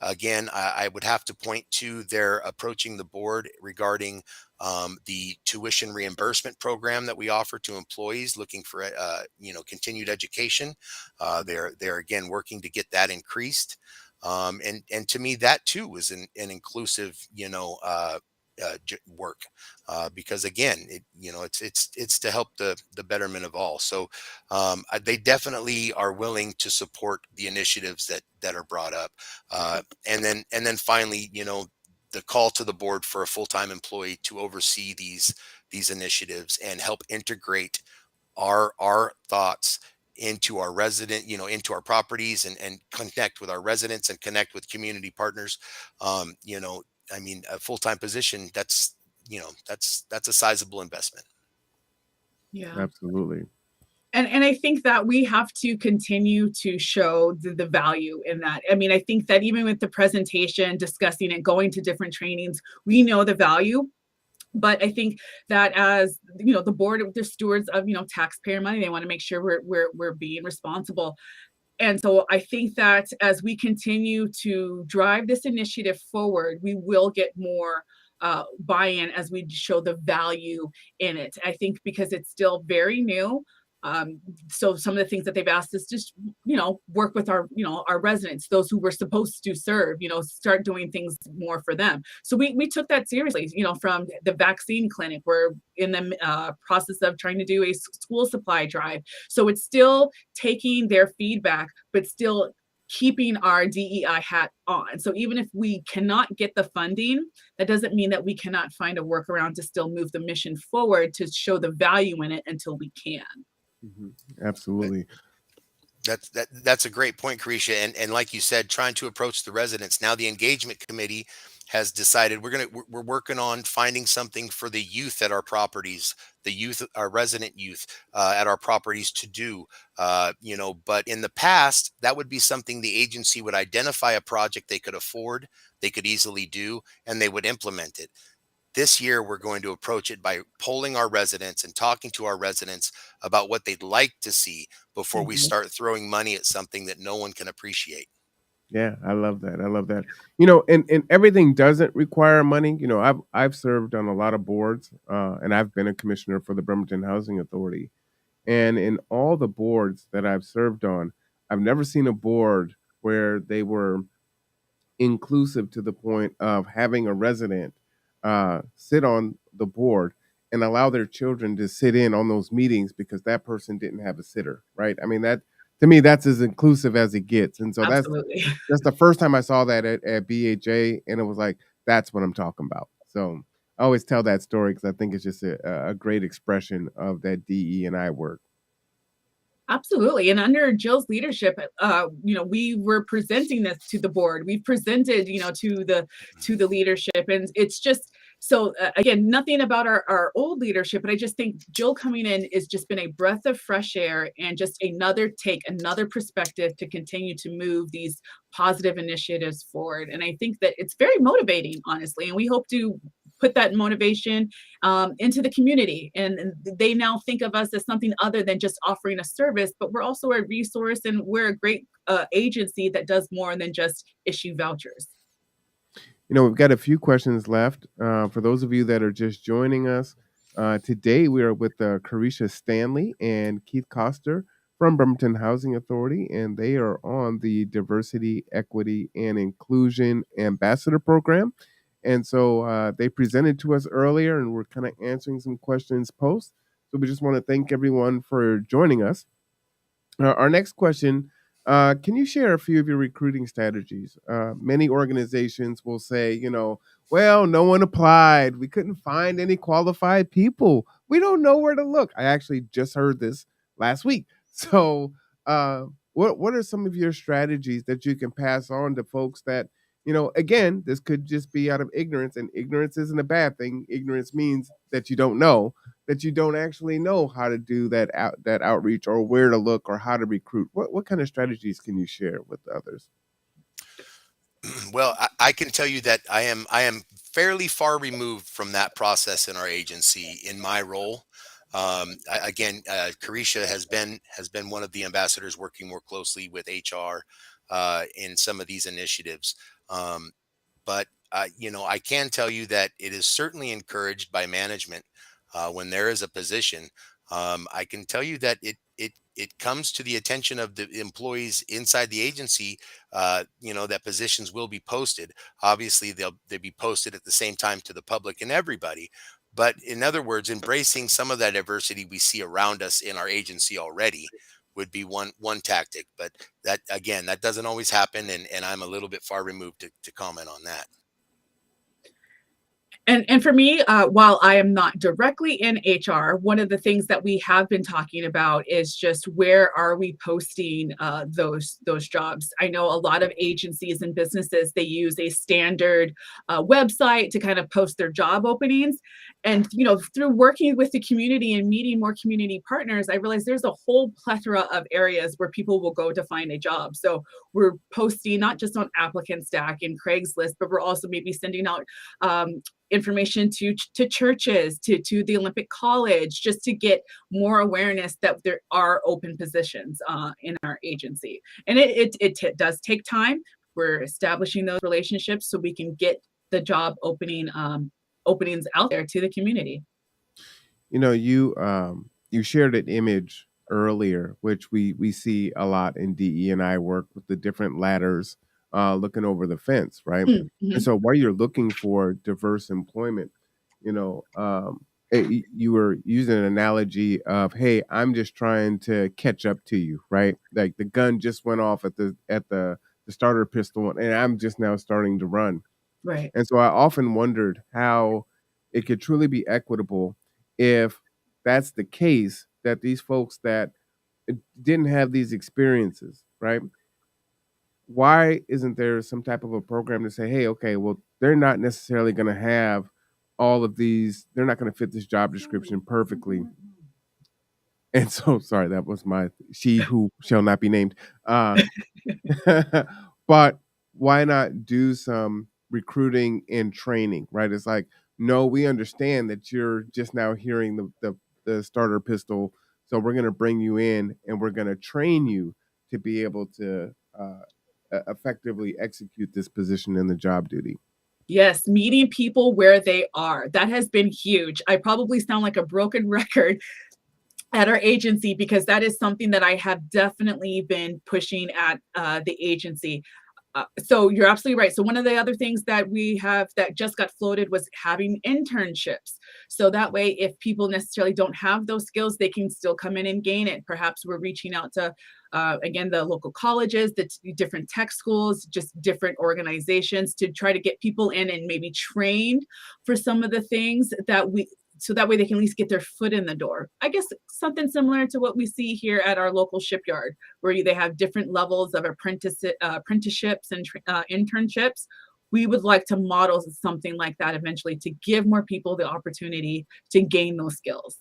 Again, I would have to point to their approaching the board regarding the tuition reimbursement program that we offer to employees looking for continued education. They're again working to get that increased, and to me that too is an inclusive work, because again it's to help the betterment of all. So they definitely are willing to support the initiatives that are brought up. And then finally, the call to the board for a full-time employee to oversee these initiatives and help integrate our thoughts into our into our properties, and connect with our residents and connect with community partners. I mean, a full-time position, that's a sizable investment. Yeah. Absolutely. And I think that we have to continue to show the value in that. I mean, I think that even with the presentation, discussing it, going to different trainings, we know the value. But I think that as the board, they're stewards of taxpayer money. They want to make sure we're being responsible. And so I think that as we continue to drive this initiative forward, we will get more buy-in as we show the value in it. I think because it's still very new. So some of the things that they've asked us just, work with our residents, those who we're supposed to serve, start doing things more for them. So we took that seriously, from the vaccine clinic. We're in the process of trying to do a school supply drive. So it's still taking their feedback, but still keeping our DEI hat on. So even if we cannot get the funding, that doesn't mean that we cannot find a workaround to still move the mission forward to show the value in it until we can. Absolutely. That's a great point, Carisha. And like you said, trying to approach the residents. Now the engagement committee has decided we're working on finding something for the youth at our properties, the youth, our resident youth at our properties to do. But in the past, that would be something the agency would identify a project they could afford, they could easily do, and they would implement it. This year, we're going to approach it by polling our residents and talking to our residents about what they'd like to see before we Mhm. start throwing money at something that no one can appreciate. Yeah, I love that. I love that. And everything doesn't require money. I've served on a lot of boards, and I've been a commissioner for the Bremerton Housing Authority. And in all the boards that I've served on, I've never seen a board where they were inclusive to the point of having a resident sit on the board and allow their children to sit in on those meetings because that person didn't have a sitter, right? I mean, that to me, that's as inclusive as it gets. And so Absolutely. that's the first time I saw that at BHA, and it was like, that's what I'm talking about. So I always tell that story because I think it's just a great expression of that DE&I work. Absolutely. And under Jill's leadership, we were presenting this to the board. We've presented, to the leadership. And it's just so again, nothing about our old leadership, but I just think Jill coming in has just been a breath of fresh air and just another take, another perspective to continue to move these positive initiatives forward. And I think that it's very motivating, honestly. And we hope to put that motivation into the community. And they now think of us as something other than just offering a service, but we're also a resource and we're a great agency that does more than just issue vouchers. We've got a few questions left. For those of you that are just joining us, today we are with Carisha Stanley and Keith Coster from Bremerton Housing Authority, and they are on the Diversity, Equity, and Inclusion Ambassador Program. And so they presented to us earlier, and we're kind of answering some questions post. So we just want to thank everyone for joining us. Our next question, can you share a few of your recruiting strategies? Many organizations will say, well, no one applied. We couldn't find any qualified people. We don't know where to look. I actually just heard this last week. So, what are some of your strategies that you can pass on to folks that, again, this could just be out of ignorance, and ignorance isn't a bad thing. Ignorance means that you don't know, that you don't actually know how to do that outreach or where to look or how to recruit. What kind of strategies can you share with others? Well, I can tell you that I am fairly far removed from that process in our agency in my role. Carisha has been one of the ambassadors working more closely with HR in some of these initiatives. But I can tell you that it is certainly encouraged by management when there is a position. I can tell you that it comes to the attention of the employees inside the agency. That positions will be posted. Obviously, they'll be posted at the same time to the public and everybody. But in other words, embracing some of that diversity we see around us in our agency already would be one tactic. But that again, that doesn't always happen, and I'm a little bit far removed to comment on that. And for me, while I am not directly in HR, one of the things that we have been talking about is just where are we posting those jobs. I know a lot of agencies and businesses, they use a standard website to kind of post their job openings. And through working with the community and meeting more community partners, I realized there's a whole plethora of areas where people will go to find a job. So we're posting not just on Applicant Stack and Craigslist, but we're also maybe sending out information to churches, to the Olympic College, just to get more awareness that there are open positions in our agency. And it does take time. We're establishing those relationships so we can get the job openings out there to the community. You shared an image earlier, which we see a lot in DE&I work with the different ladders looking over the fence, right? Mm-hmm. And so while you're looking for diverse employment, you were using an analogy of, hey, I'm just trying to catch up to you, right? Like the gun just went off at the starter pistol, and I'm just now starting to run. Right. And so I often wondered how it could truly be equitable if that's the case, that these folks that didn't have these experiences, right? why isn't there some type of a program to say, hey, okay, well, they're not necessarily going to have all of these, they're not going to fit this job description perfectly. And so, sorry, that was my she who shall not be named. Uh, but why not do some recruiting and training, right? It's like, no, we understand that you're just now hearing the starter pistol. So we're going to bring you in and we're going to train you to be able to effectively execute this position in the job duty. Yes, meeting people where they are. That has been huge. I probably sound like a broken record at our agency because that is something that I have definitely been pushing at the agency. So you're absolutely right. So one of the other things that we have that just got floated was having internships. So that way, if people necessarily don't have those skills, they can still come in and gain it. Perhaps we're reaching out to, again, the local colleges, the different tech schools, just different organizations to try to get people in and maybe trained for some of the things that so that way they can at least get their foot in the door. I guess something similar to what we see here at our local shipyard, where they have different levels of apprenticeships and internships. We would like to model something like that eventually to give more people the opportunity to gain those skills.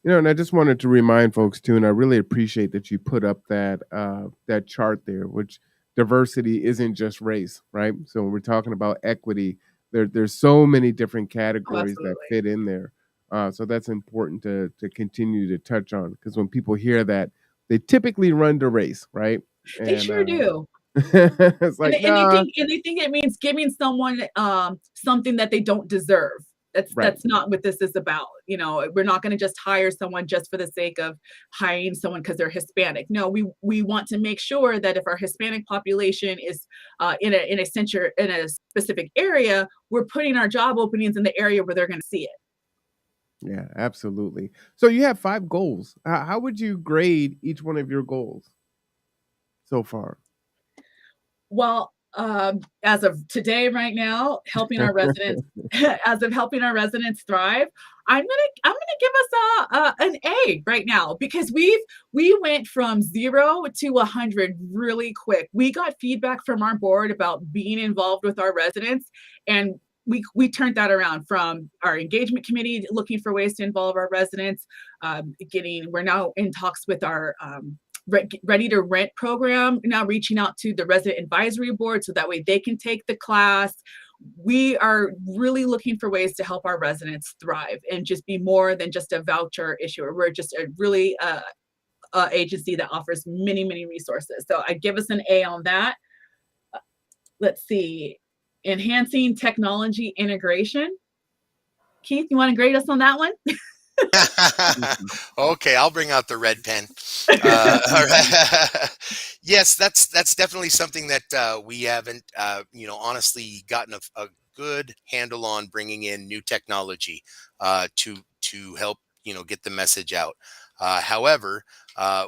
And I just wanted to remind folks too, and I really appreciate that you put up that chart there, which diversity isn't just race, right? So when we're talking about equity, there's so many different categories that fit in there. So that's important to continue to touch on, because when people hear that, they typically run to race, right? They sure do. It's like, and they think it means giving someone something that they don't deserve. That's not what this is about. We're not going to just hire someone just for the sake of hiring someone because they're Hispanic. No, we want to make sure that if our Hispanic population is in a specific area, we're putting our job openings in the area where they're going to see it. Yeah, absolutely. So you have 5 goals. How would you grade each one of your goals so far? Well, as of today, right now, helping our residents, helping our residents thrive, I'm gonna give us an A right now, because we went from 0 to 100 really quick. We got feedback from our board about being involved with our residents, and we turned that around from our engagement committee, looking for ways to involve our residents. We're now in talks with our Ready to Rent program, now reaching out to the resident advisory board so that way they can take the class. We are really looking for ways to help our residents thrive and just be more than just a voucher issuer. We're just a really agency that offers many, many resources. So I give us an A on that. Let's see, enhancing technology integration. Keith, you want to grade us on that one? Okay, I'll bring out the red pen. All right. Yes, that's definitely something that we haven't, honestly gotten a good handle on, bringing in new technology to help get the message out. However,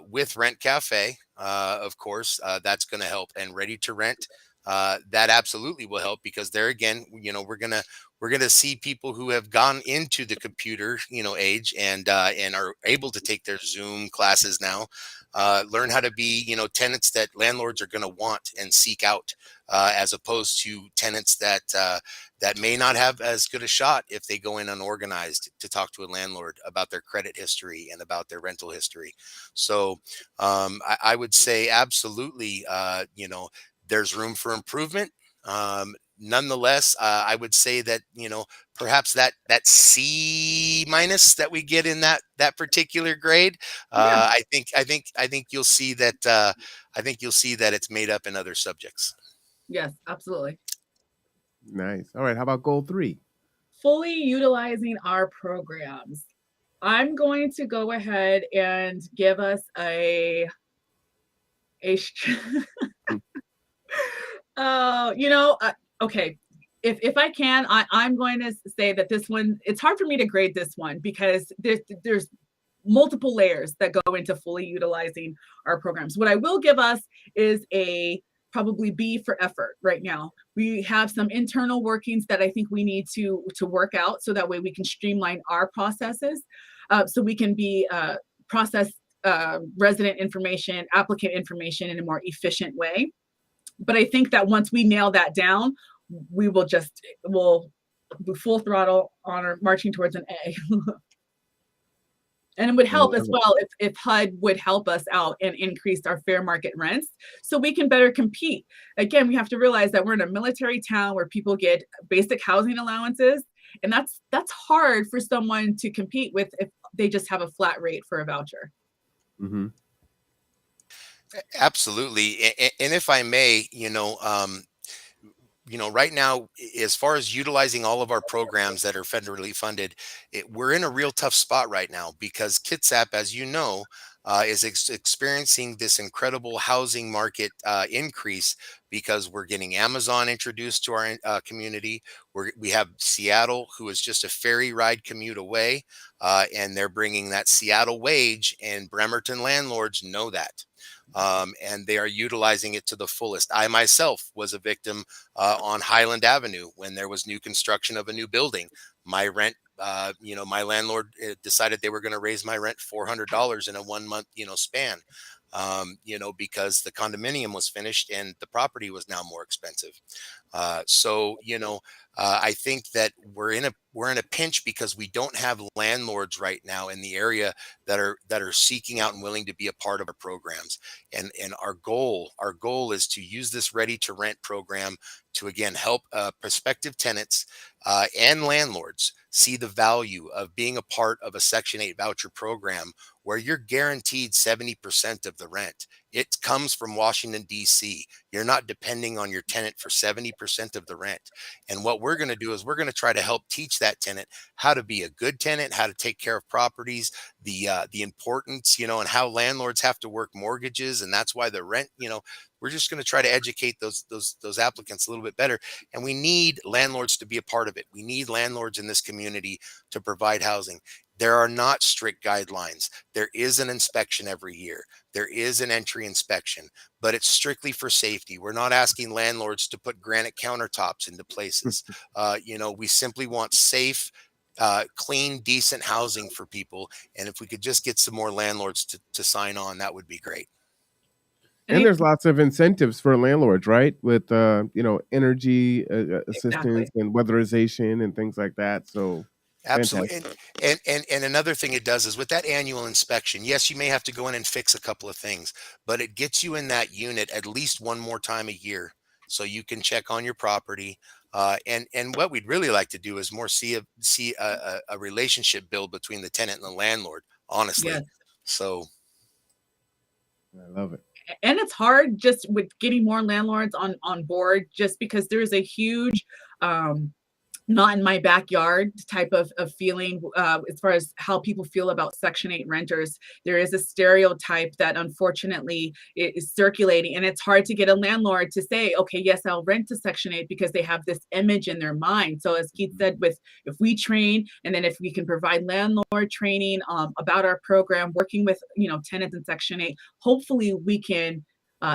with Rent Cafe, of course, that's going to help, and Ready to Rent. That absolutely will help, because there again, we're gonna see people who have gone into the computer, age, and are able to take their Zoom classes now, learn how to be, tenants that landlords are going to want and seek out, as opposed to tenants that may not have as good a shot if they go in unorganized to talk to a landlord about their credit history and about their rental history. So I would say absolutely, there's room for improvement. Nonetheless, I would say that perhaps that C minus that we get in that particular grade, Yeah. I think you'll see that it's made up in other subjects. Yes, absolutely. Nice. All right. How about goal 3? Fully utilizing our programs. I'm going to go ahead and give us a okay. If I can, I'm going to say that this one, it's hard for me to grade this one because there's multiple layers that go into fully utilizing our programs. What I will give us is a probably B for effort right now. We have some internal workings that I think we need to work out, so that way we can streamline our processes, so we can be process resident information, applicant information in a more efficient way. But I think that once we nail that down, we'll be full throttle on our marching towards an A. And it would help as well if HUD would help us out and increase our fair market rents so we can better compete. Again, we have to realize that we're in a military town where people get basic housing allowances, and that's hard for someone to compete with if they just have a flat rate for a voucher. Mm-hmm. Absolutely. And if I may, right now, as far as utilizing all of our programs that are federally funded, we're in a real tough spot right now because Kitsap, as you know, is experiencing this incredible housing market increase because we're getting Amazon introduced to our community. We have Seattle, who is just a ferry ride commute away, and they're bringing that Seattle wage, and Bremerton landlords know that. And they are utilizing it to the fullest. I myself was a victim on Highland Avenue when there was new construction of a new building. My rent, my landlord decided they were going to raise my rent $400 in a 1 month, span, because the condominium was finished and the property was now more expensive. I think that we're in a pinch because we don't have landlords right now in the area that are seeking out and willing to be a part of our programs. And our goal is to use this ready to rent program to again help prospective tenants and landlords see the value of being a part of a Section 8 voucher program where you're guaranteed 70% of the rent. It comes from Washington, D.C. You're not depending on your tenant for 70% of the rent. And what we're going to do is we're going to try to help teach that tenant how to be a good tenant, how to take care of properties, the importance, and how landlords have to work mortgages. And that's why the rent, we're just going to try to educate those applicants a little bit better. And we need landlords to be a part of it. We need landlords in this community to provide housing. There are not strict guidelines. There is an inspection every year. There is an entry inspection, but it's strictly for safety. We're not asking landlords to put granite countertops into places. We simply want safe, clean, decent housing for people. And if we could just get some more landlords to sign on, that would be great. And there's lots of incentives for landlords, right? With energy assistance and weatherization and things like that. So absolutely. And another thing it does is with that annual inspection, yes, you may have to go in and fix a couple of things, but it gets you in that unit at least one more time a year so you can check on your property. And what we'd really like to do is more see a relationship build between the tenant and the landlord, honestly. Yes. So I love it. And it's hard just with getting more landlords on board, just because there's a huge not in my backyard type of feeling as far as how people feel about Section 8 renters. There is a stereotype that unfortunately is circulating, and it's hard to get a landlord to say, okay, yes, I'll rent to Section 8 because they have this image in their mind. So as Keith said, if we train, and then if we can provide landlord training about our program, working with tenants in Section 8, hopefully we can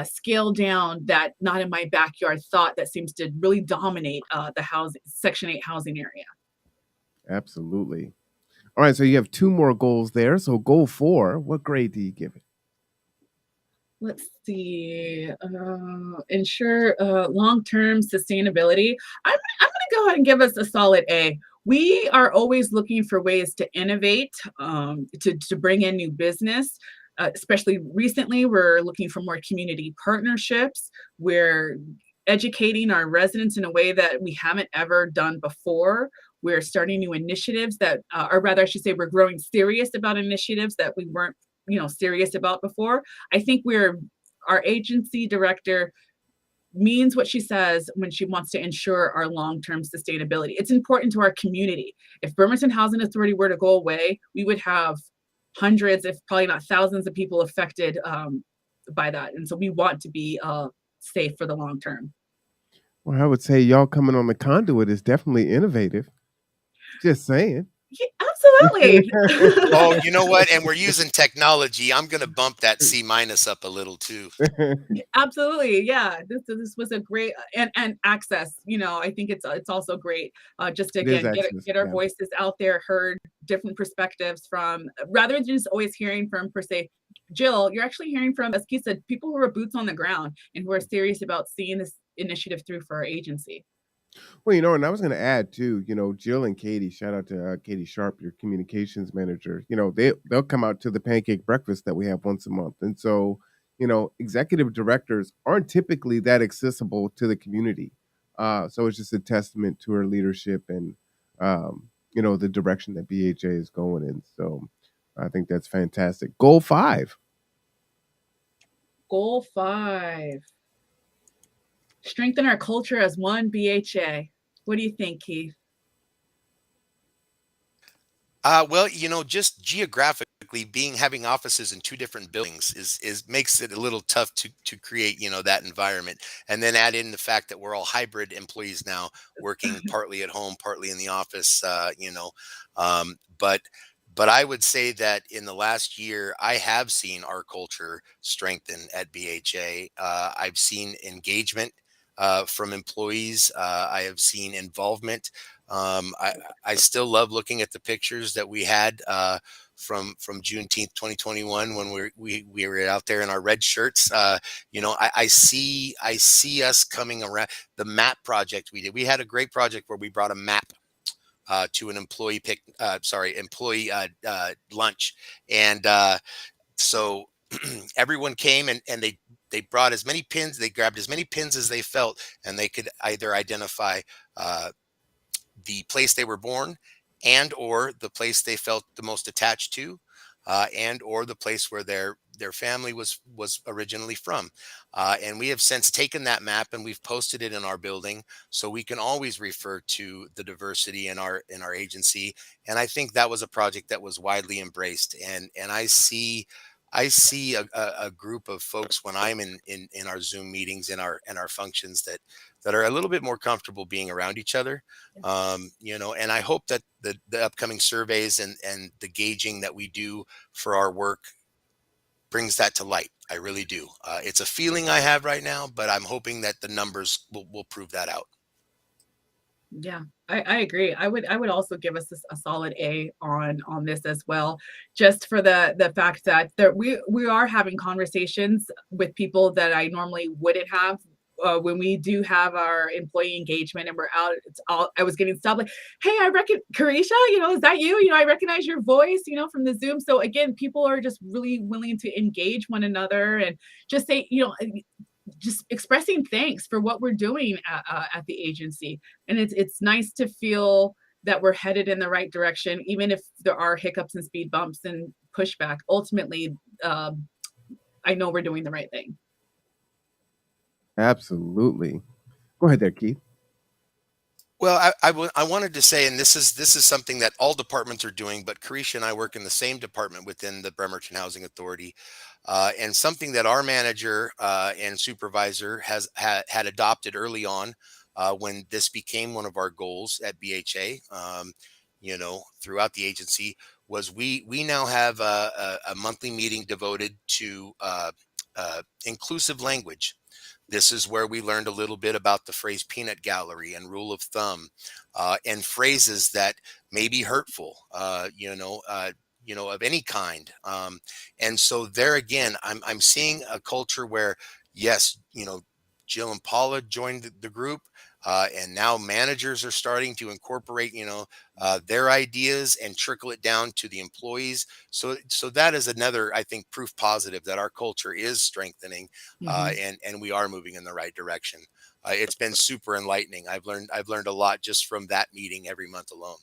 scale down that not in my backyard thought that seems to really dominate the Section 8 housing area. Absolutely. All right, so you have 2 more goals there. So goal 4, what grade do you give it? Let's see. Ensure long-term sustainability. I'm going to go ahead and give us a solid A. We are always looking for ways to innovate, to bring in new business. Especially recently, we're looking for more community partnerships. We're educating our residents in a way that we haven't ever done before. We're starting new initiatives or rather I should say we're growing serious about initiatives that we weren't, serious about before. I think our agency director means what she says when she wants to ensure our long-term sustainability. It's important to our community. If Bremerton Housing Authority were to go away, we would have hundreds, if probably not thousands of people affected by that. And so we want to be safe for the long term. Well, I would say y'all coming on the conduit is definitely innovative. Just saying. Yeah, absolutely. Oh, you know what? And we're using technology. I'm going to bump that C- up a little too. Absolutely. Yeah. This was a great and access, I think it's also great just to again get our voices out there, heard different perspectives from, rather than just always hearing from per se Jill, you're actually hearing from, as Keith said, people who are boots on the ground and who are serious about seeing this initiative through for our agency. Well, and I was going to add too, Jill and Katie, shout out to Katie Sharp, your communications manager. They'll come out to the pancake breakfast that we have once a month. And so, executive directors aren't typically that accessible to the community. So it's just a testament to her leadership and, the direction that BHA is going in. So I think that's fantastic. Goal 5. Goal 5. Strengthen our culture as one BHA. What do you think, Keith? Well, just geographically having offices in 2 different buildings is makes it a little tough to create, that environment. And then add in the fact that we're all hybrid employees now, working partly at home, partly in the office. But I would say that in the last year, I have seen our culture strengthen at BHA. I've seen engagement from employees. I have seen involvement. I still love looking at the pictures that we had from Juneteenth 2021 when we were out there in our red shirts. I see us coming around. The map project we did. We had a great project where we brought a map to an employee lunch, and so everyone came and they brought as many pins. They grabbed as many pins as they felt, and they could either identify the place they were born, and or the place they felt the most attached to, and or the place where their family was originally from. And we have since taken that map and we've posted it in our building, so we can always refer to the diversity in our agency. And I think that was a project that was widely embraced. And I see a group of folks when I'm in our Zoom meetings, in our functions, that are a little bit more comfortable being around each other. And I hope that the upcoming surveys and the gauging that we do for our work brings that to light. I really do. It's a feeling I have right now, but I'm hoping that the numbers will prove that out. Yeah, I agree. I would also give us a solid A on this as well, just for the fact that we are having conversations with people that I normally wouldn't have. When we do have our employee engagement and we're out, I was getting stopped like, hey, I reckon Carisha, is that you? I recognize your voice, from the Zoom. So again, people are just really willing to engage one another and just say, just expressing thanks for what we're doing at the agency. And it's nice to feel that we're headed in the right direction, even if there are hiccups and speed bumps and pushback. Ultimately, I know we're doing the right thing. Absolutely. Go ahead there, Keith. Well, I wanted to say, and this is something that all departments are doing, but Carisha and I work in the same department within the Bremerton Housing Authority, and something that our manager and supervisor had adopted early on, when this became one of our goals at BHA, throughout the agency, was we now have a monthly meeting devoted to inclusive language. This is where we learned a little bit about the phrase peanut gallery and rule of thumb, and phrases that may be hurtful, of any kind. And so there again, I'm seeing a culture where, yes, Jill and Paula joined the group, and now managers are starting to incorporate, their ideas and trickle it down to the employees. So that is another, I think, proof positive that our culture is strengthening, and we are moving in the right direction. It's been super enlightening. I've learned a lot just from that meeting every month alone.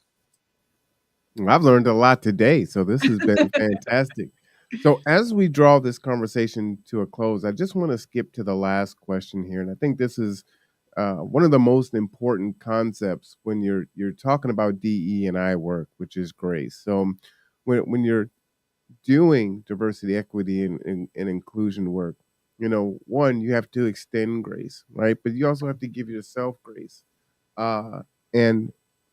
Well, I've learned a lot today, so this has been fantastic. So as we draw this conversation to a close, I just want to skip to the last question here, and I think this is one of the most important concepts when you're talking about DE&I work, which is grace. So when you're doing diversity, equity, and inclusion work, one, you have to extend grace, right? But you also have to give yourself grace. And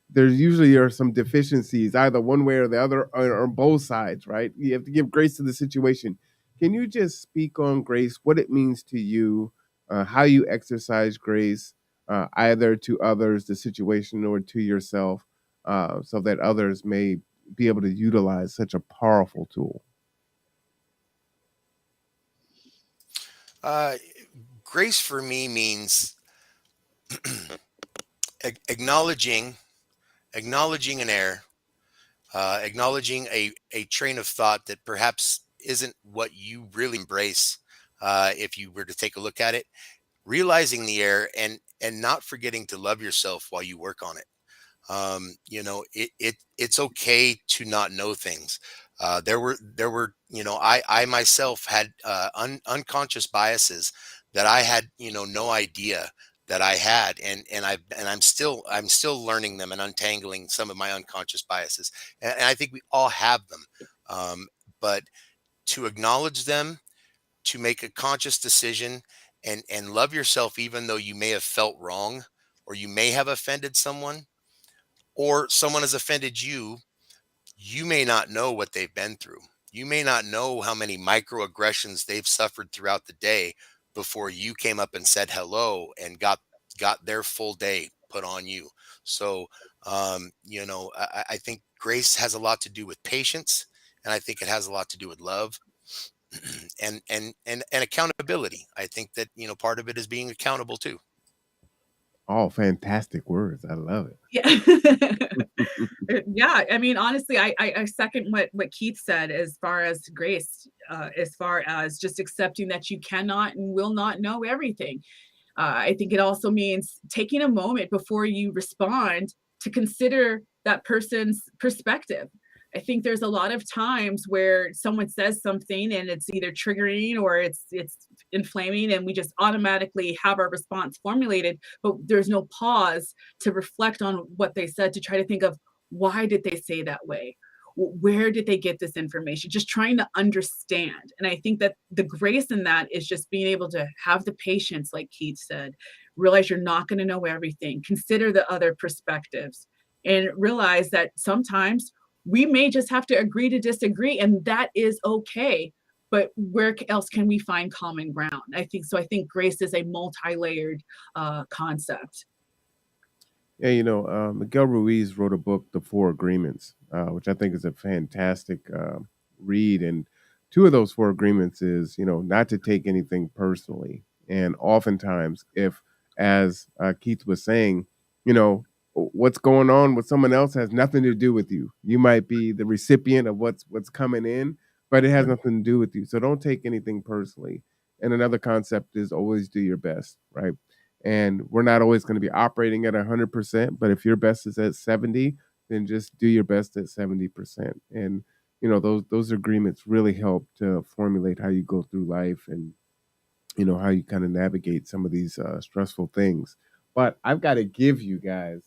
there usually are some deficiencies, either one way or the other, or both sides, right? You have to give grace to the situation. Can you just speak on grace, what it means to you, how you exercise grace, either to others, the situation, or to yourself, so that others may be able to utilize such a powerful tool? Grace for me means acknowledging an error, acknowledging a train of thought that perhaps isn't what you really embrace. If you were to take a look at it, realizing the error and not forgetting to love yourself while you work on it. It's okay to not know things. There were I myself had unconscious biases that I had no idea that I had, and I'm still learning them and untangling some of my unconscious biases, and I think we all have them, but to acknowledge them, to make a conscious decision, and love yourself even though you may have felt wrong, or you may have offended someone, or someone has offended you. You may not know what they've been through. You may not know how many microaggressions they've suffered throughout the day before you came up and said hello and got their full day put on you. So, I think grace has a lot to do with patience, and I think it has a lot to do with love, and accountability. I think that part of it is being accountable too. All fantastic words. I love it. Yeah. Yeah, I mean, honestly, I second what Keith said as far as grace, as far as just accepting that you cannot and will not know everything. I think it also means taking a moment before you respond to consider that person's perspective. I think there's a lot of times where someone says something and it's either triggering or it's inflaming, and we just automatically have our response formulated, but there's no pause to reflect on what they said, to try to think of why did they say that way? Where did they get this information? Just trying to understand. And I think that the grace in that is just being able to have the patience, like Keith said, realize you're not going to know everything, consider the other perspectives, and realize that sometimes we may just have to agree to disagree, and that is okay. But where else can we find common ground? I think grace is a multi-layered concept. Yeah, Miguel Ruiz wrote a book, The Four Agreements, which I think is a fantastic read. And two of those four agreements is, not to take anything personally. And oftentimes, if, as Keith was saying, what's going on with someone else has nothing to do with you. You might be the recipient of what's coming in, but it has nothing to do with you. So don't take anything personally. And another concept is always do your best, right? And we're not always going to be operating at 100%, but if your best is at 70, then just do your best at 70%. And those agreements really help to formulate how you go through life, and how you kind of navigate some of these stressful things. But I've got to give you guys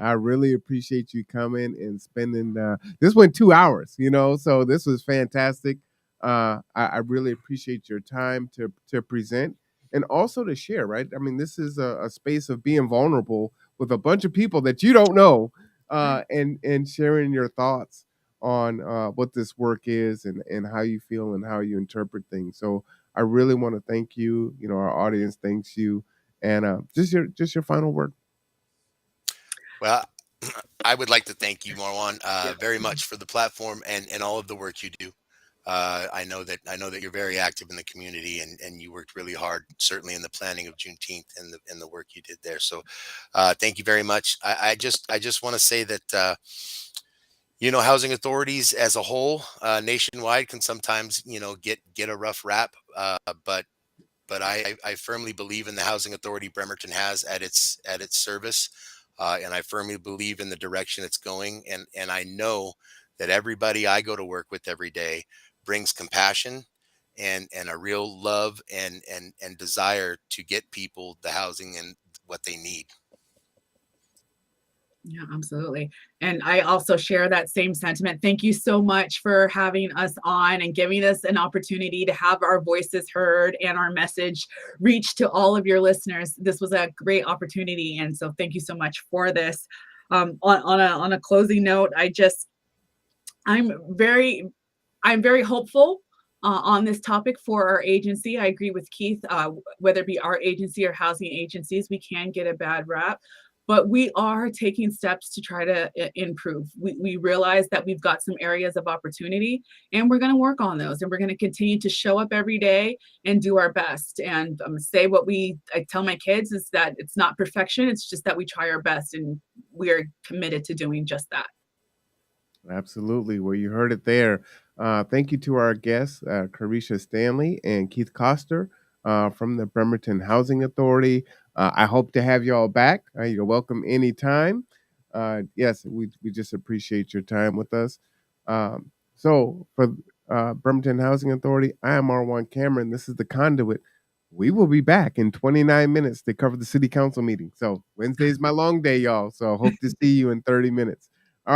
I really appreciate you coming and spending. This went 2 hours, so this was fantastic. I really appreciate your time to present and also to share. Right? I mean, this is a space of being vulnerable with a bunch of people that you don't know, and sharing your thoughts on what this work is, and how you feel and how you interpret things. So I really want to thank you. Our audience thanks you, and just your final word. Well, I would like to thank you, Marwan, very much for the platform and all of the work you do. I know that you're very active in the community, and you worked really hard, certainly in the planning of Juneteenth and the work you did there. So, thank you very much. I just want to say that housing authorities as a whole, nationwide, can sometimes get a rough rap, but I firmly believe in the housing authority Bremerton has at its service, and I firmly believe in the direction it's going. And I know that everybody I go to work with every day brings compassion and a real love and desire to get people the housing and what they need. Yeah, absolutely. And I also share that same sentiment. Thank you so much for having us on and giving us an opportunity to have our voices heard and our message reach to all of your listeners. This was a great opportunity. And so thank you so much for this. On a closing note, I'm very hopeful on this topic for our agency. I agree with Keith, whether it be our agency or housing agencies, we can get a bad rap. but we are taking steps to try to improve. We realize that we've got some areas of opportunity, and we're going to work on those, and we're going to continue to show up every day and do our best. And say what I tell my kids is that it's not perfection, it's just that we try our best, and we are committed to doing just that. Absolutely. Well, you heard it there. Thank you to our guests, Carisha Stanley and Keith Coster from the Bremerton Housing Authority. I hope to have y'all back. You're welcome anytime. Yes, we just appreciate your time with us. So for Bremerton Housing Authority, I am Marwan Cameron. This is The Conduit. We will be back in 29 minutes to cover the city council meeting. So Wednesday is my long day, y'all. So I hope to see you in 30 minutes.